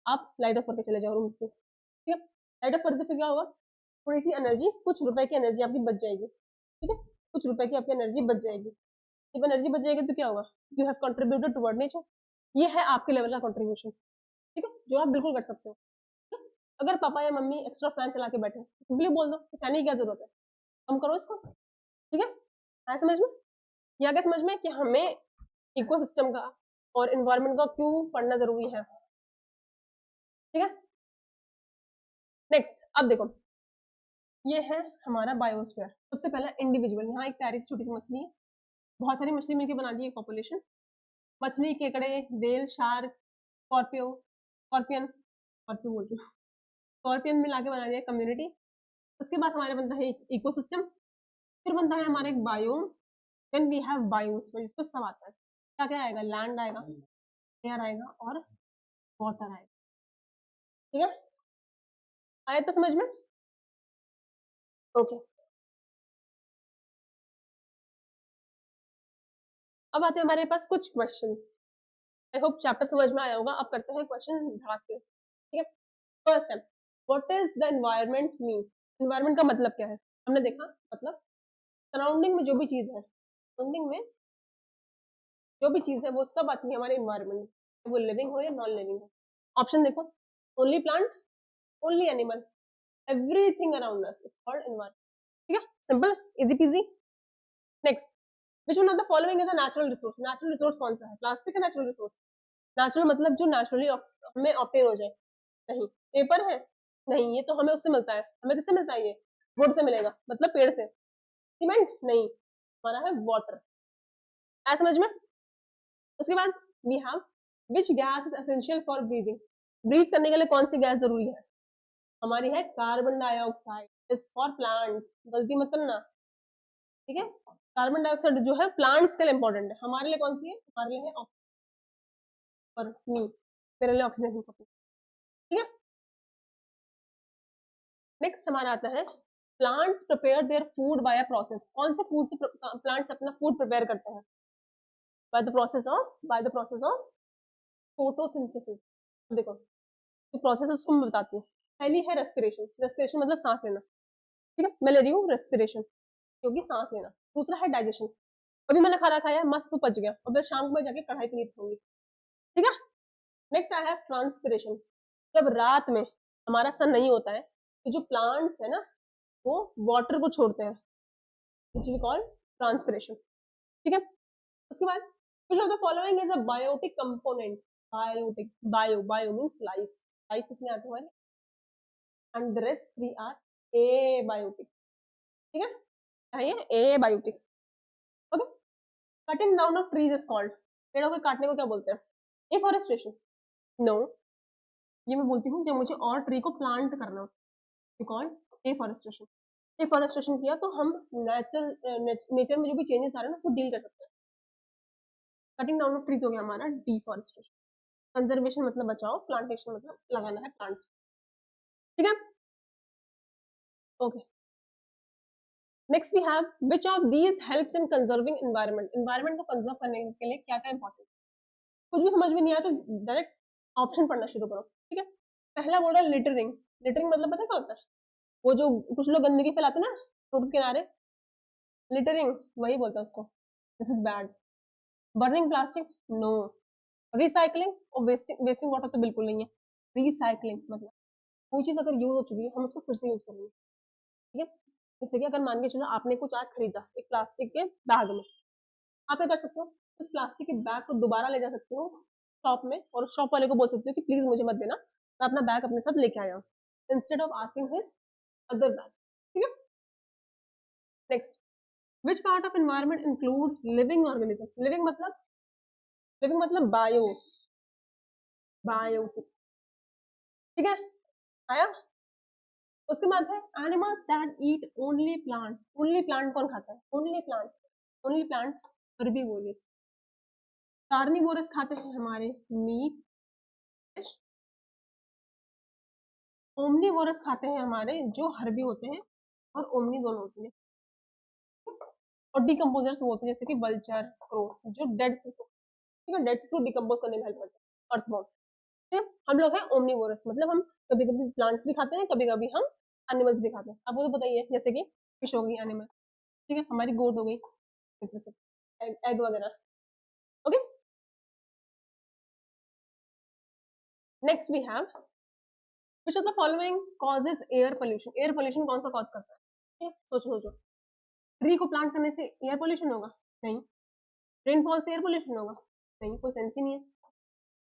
Speaker 1: आप लाइट ऑफ करके चले जाओ रूम से, ठीक है। लाइट ऑफ करके फिर क्या होगा, थोड़ी सी एनर्जी, कुछ रुपए की एनर्जी आपकी बच जाएगी, ठीक है, कुछ रुपए की आपकी एनर्जी बच जाएगी। जब एनर्जी बच जाएगी तो क्या होगा, you have contributed toward nature. ये है आपके लेवल का कंट्रीब्यूशन, ठीक है, जो आप बिल्कुल कर सकते हो, ठीक है? अगर पापा या मम्मी एक्स्ट्रा फैन चला के बैठे, सिंपली बोल दो फैन की क्या जरूरत है, कम करो इसको, ठीक है। आया समझ में, यहाँ क्या समझ में कि हमें इकोसिस्टम का और इन्वायरमेंट का क्यों पढ़ना जरूरी है, ठीक है। नेक्स्ट, अब देखो, ये है हमारा बायोस्फीयर। सबसे पहला इंडिविजुअल, यहाँ एक प्यारी छोटी सी मछली है, बहुत सारी मछली मिलकर बना दी है पॉपुलेशन। मछली, केकड़े, well, shark, Scorpio, scorpion, Scorpio बोल रही हूँ, स्कॉर्पियन मिला के बना दिया कम्युनिटी। उसके बाद हमारे बनता है इकोसिस्टम, फिर बनता है हमारा एक biome, then we have biosphere, इस पर सब आता है। क्या क्या आएगा, लैंड आएगा, एयर आएगा और वाटर आएगा, ठीक है। आया तो समझ में, ओके, अब आते हैं हमारे पास कुछ क्वेश्चन। आई होप चैप्टर समझ में आया होगा। अब करते हैं क्वेश्चन धड़ाक के, ठीक है। फर्स्ट है, what is the environment mean? Environment का मतलब क्या है? हमने देखा, मतलब सराउंडिंग में जो भी चीज है, सराउंडिंग में जो भी चीज है वो सब आती है हमारे एनवायरनमेंट में, वो लिविंग हो या नॉन लिविंग हो। ऑप्शन देखो, only plant, only animal, everything around us is called environment. ठीक है, simple, easy PG. Next, which one of the following is a natural resource? Natural resource कौन सा है? प्लास्टिक है नेचुरल रिसोर्स? नेचुरल मतलब जो नेचुरली हमें ऑप्टेन हो जाए? नहीं। पेपर है? नहीं, ये तो हमें उससे मिलता है। हमें किससे मिलता है? ये वुड से मिलेगा, मतलब पेड़ से। सीमेंट? नहीं, हमारा है वाटर। ऐसा समझ में? उसके बाद we have, which gas is essential for breathing? Breathe करने के लिए कौन सी गैस जरूरी है? हमारी है carbon dioxide, is for plants. गलती मत करना, ठीक है। कार्बन डाइऑक्साइड जो है प्लांट्स के लिए इंपॉर्टेंट है, हमारे लिए कौन सी है? हमारे लिए है और मी, मेरे लिए ऑक्सीजन, ठीक है। नेक्स्ट हमारा आता है, plants prepare their food by a process. कौन से फूड से प्लांट्स अपना फूड प्रिपेयर करते हैं? By the process of photosynthesis. देखो, जो प्रोसेस है उसको मैं बताती हूँ। पहली है रेस्पिरेशन। रेस्पिरेशन मतलब सांस लेना, ठीक है। मैं ले रही हूँ रेस्पिरेशन, क्योंकि सांस लेना। दूसरा है डाइजेशन, अभी मैंने खाना खाया, मस्त तो पच गया, और मैं शाम को मैं जाके कढ़ाई पनीर खाऊंगी, ठीक है। नेक्स्ट आया है ट्रांसपिरेशन। जब रात में हमारा सन नहीं होता है, तो जो प्लांट्स है ना, वो वाटर को छोड़ते हैं, विच वी कॉल ट्रांसपिरेशन, ठीक है। उसके बाद, which of the following is a biotic component? Biotic, bio means life, life इसमें आते हुए, and the rest three are abiotic, ठीक है। ये abiotic, okay. Cutting down of trees is called, पेड़ों के काटने को क्या बोलते हैं? एफॉरेस्टेशन? नो, ये मैं बोलती हूँ जब मुझे और ट्री को प्लांट करना हो, कॉल्ड एफॉरेस्टेशन। एफॉरेस्टेशन किया तो हम नेचर में जो भी चेंजेस आ रहे हैं ना, वो डील कर सकते हैं। कटिंग डाउन ऑफ ट्रीज हो गया हमारा डिफॉरेस्टेशन। कंजर्वेशन मतलब बचाओ, प्लांटेशन मतलब लगाना है प्लांट्स, ठीक है। Okay, next we have, which of these helps in conserving environment? Environment को कंजर्व करने के लिए क्या क्या इंपॉर्टेंट? कुछ भी समझ में नहीं आया तो डायरेक्ट ऑप्शन पढ़ना शुरू करो, ठीक है। पहला बोल रहा है लिटरिंग। लिटरिंग मतलब पता है क्या होता है? वो जो कुछ लोग गंदगी फैलाते हैं ना रोड के किनारे, लिटरिंग वही बोलता है उसको। This is bad. Burning plastic? No. Recycling और वेस्टिंग, वेस्टिंग वाटर तो बिल्कुल नहीं है। रिसाइकलिंग मतलब कोई चीज अगर यूज हो चुकी है, हम उसको फिर से यूज करेंगे, ठीक है। जैसे कि अगर मान के चलो आपने कुछ आज खरीदा एक प्लास्टिक के बैग में, आप क्या कर सकते हो? उस प्लास्टिक के बैग को दोबारा ले जा सकते हो शॉप में, और शॉप वाले को बोल सकते हो कि प्लीज मुझे मत देना, मैं अपना बैग अपने साथ लेके आया हूँ, instead of asking his other bag, ठीक है। Next, which part of environment include living organism? Living मतलब बायो, बायो, ठीक है, आया। उसके बाद है animals that eat only plant. Only plant कौन खाता है? Only plant, only plant herbivorous. Carnivorous खाते हैं हमारे मीट फिश। ओमनीवोरस खाते हैं हमारे जो हर्बी होते हैं और ओमनी दोनों होती है। और डिकम्पोजर्स वो होते हैं जैसे कि वल्चर, क्रो, जो डेड, ठीक है, डेड को डिकम्पोज करने में हेल्प करते हैं, अर्थवॉर्म, ठीक है। हम लोग हैं ओमनीवोरस, मतलब हम कभी कभी प्लांट्स भी खाते हैं, कभी कभी हम एनिमल्स भी खाते हैं। आपको तो बताइए, जैसे कि फिश हो गई एनिमल, ठीक है, हमारी गोट हो गई, एग वगैरह, okay. Next we have, which of the following causes air pollution? Air pollution कौन सा कॉज करता है? ठीक है, सोचो सोचो। ट्री को प्लांट करने से एयर पोल्यूशन होगा? नहीं। रेनफॉल से एयर पोल्यूशन होगा? नहीं, कोई सेंस ही नहीं है।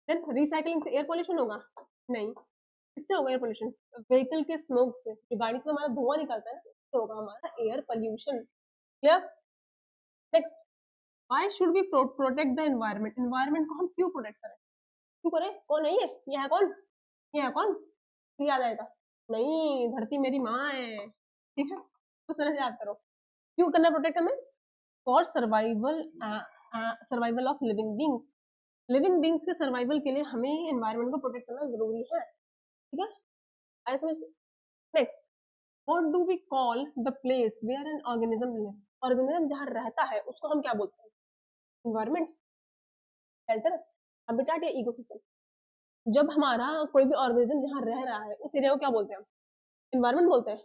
Speaker 1: देन रिसाइकलिंग से एयर पोल्यूशन होगा? नहीं। किससे होगा एयर पोल्यूशन? व्हीकल के स्मोक से, जो गाड़ी से हमारा धुआं निकलता है, इससे होगा हमारा air pollution, clear. Next, why should we protect the environment? Environment को हम क्यों प्रोटेक्ट करें? क्यों करें? कौन है ये है कौन? ये है कौन? फिर याद आएगा, नहीं, धरती मेरी माँ है, ठीक है, उस तरह से याद करो। क्यों करना प्रोटेक्ट हमें? For survival, survival of living beings. Living beings के सर्वाइवल के लिए हमें एनवायरनमेंट को प्रोटेक्ट करना जरूरी है, ठीक है, ऐसे समझ। Next, what do we call the place where an organism live? Organism जहाँ रहता है उसको हम क्या बोलते हैं? इन्वायरमेंट, शेल्टर, हैबिटेट या इकोसिस्टम? जब हमारा कोई भी ऑर्गेनिज्म जहाँ रह रहा है उस एरिया को क्या बोलते हैं हम? इन्वायरमेंट बोलते हैं?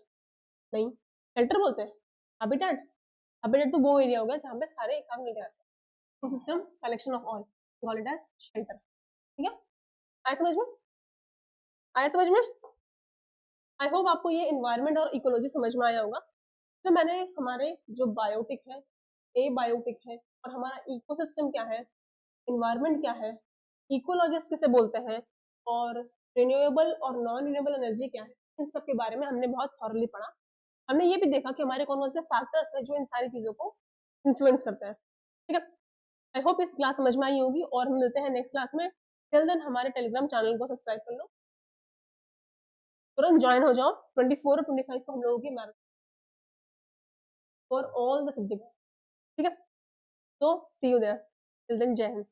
Speaker 1: नहीं। शेल्टर बोलते हैं? हैबिटेट? हैबिटेट तो वो एरिया होगा जहाँ पे सारे एक साथ मिलकर रहते हैं। Ecosystem, collection of all, call it as shelter. ठीक है, आया समझ में? आया समझ में? आई होप आपको ये इन्वायरमेंट और इकोलॉजी समझ में आया होगा। तो मैंने हमारे जो बायोटिक है, ए बायोटिक है, और हमारा इकोसिस्टम क्या है, इन्वायरमेंट क्या है, इकोलॉजिस्ट किसे बोलते हैं, और रिन्यूएबल और नॉन रिन्यूएबल एनर्जी क्या है, इन सब के बारे में हमने बहुत थॉरली पढ़ा। हमने ये भी देखा कि हमारे कौन कौन से फैक्टर्स हैं जो इन सारी चीजों को इन्फ्लुएंस करते हैं। ठीक है, आई होप इस क्लास समझ में आई होगी, और हम मिलते हैं नेक्स्ट क्लास में। टिल देन हमारे टेलीग्राम चैनल को सब्सक्राइब कर लो, तुरंत ज्वाइन हो जाओ। 24 और 25 को हम लोगों की marathon for all the subjects. ठीक है, तो सी यू देयर। टिल देन जय हिंद।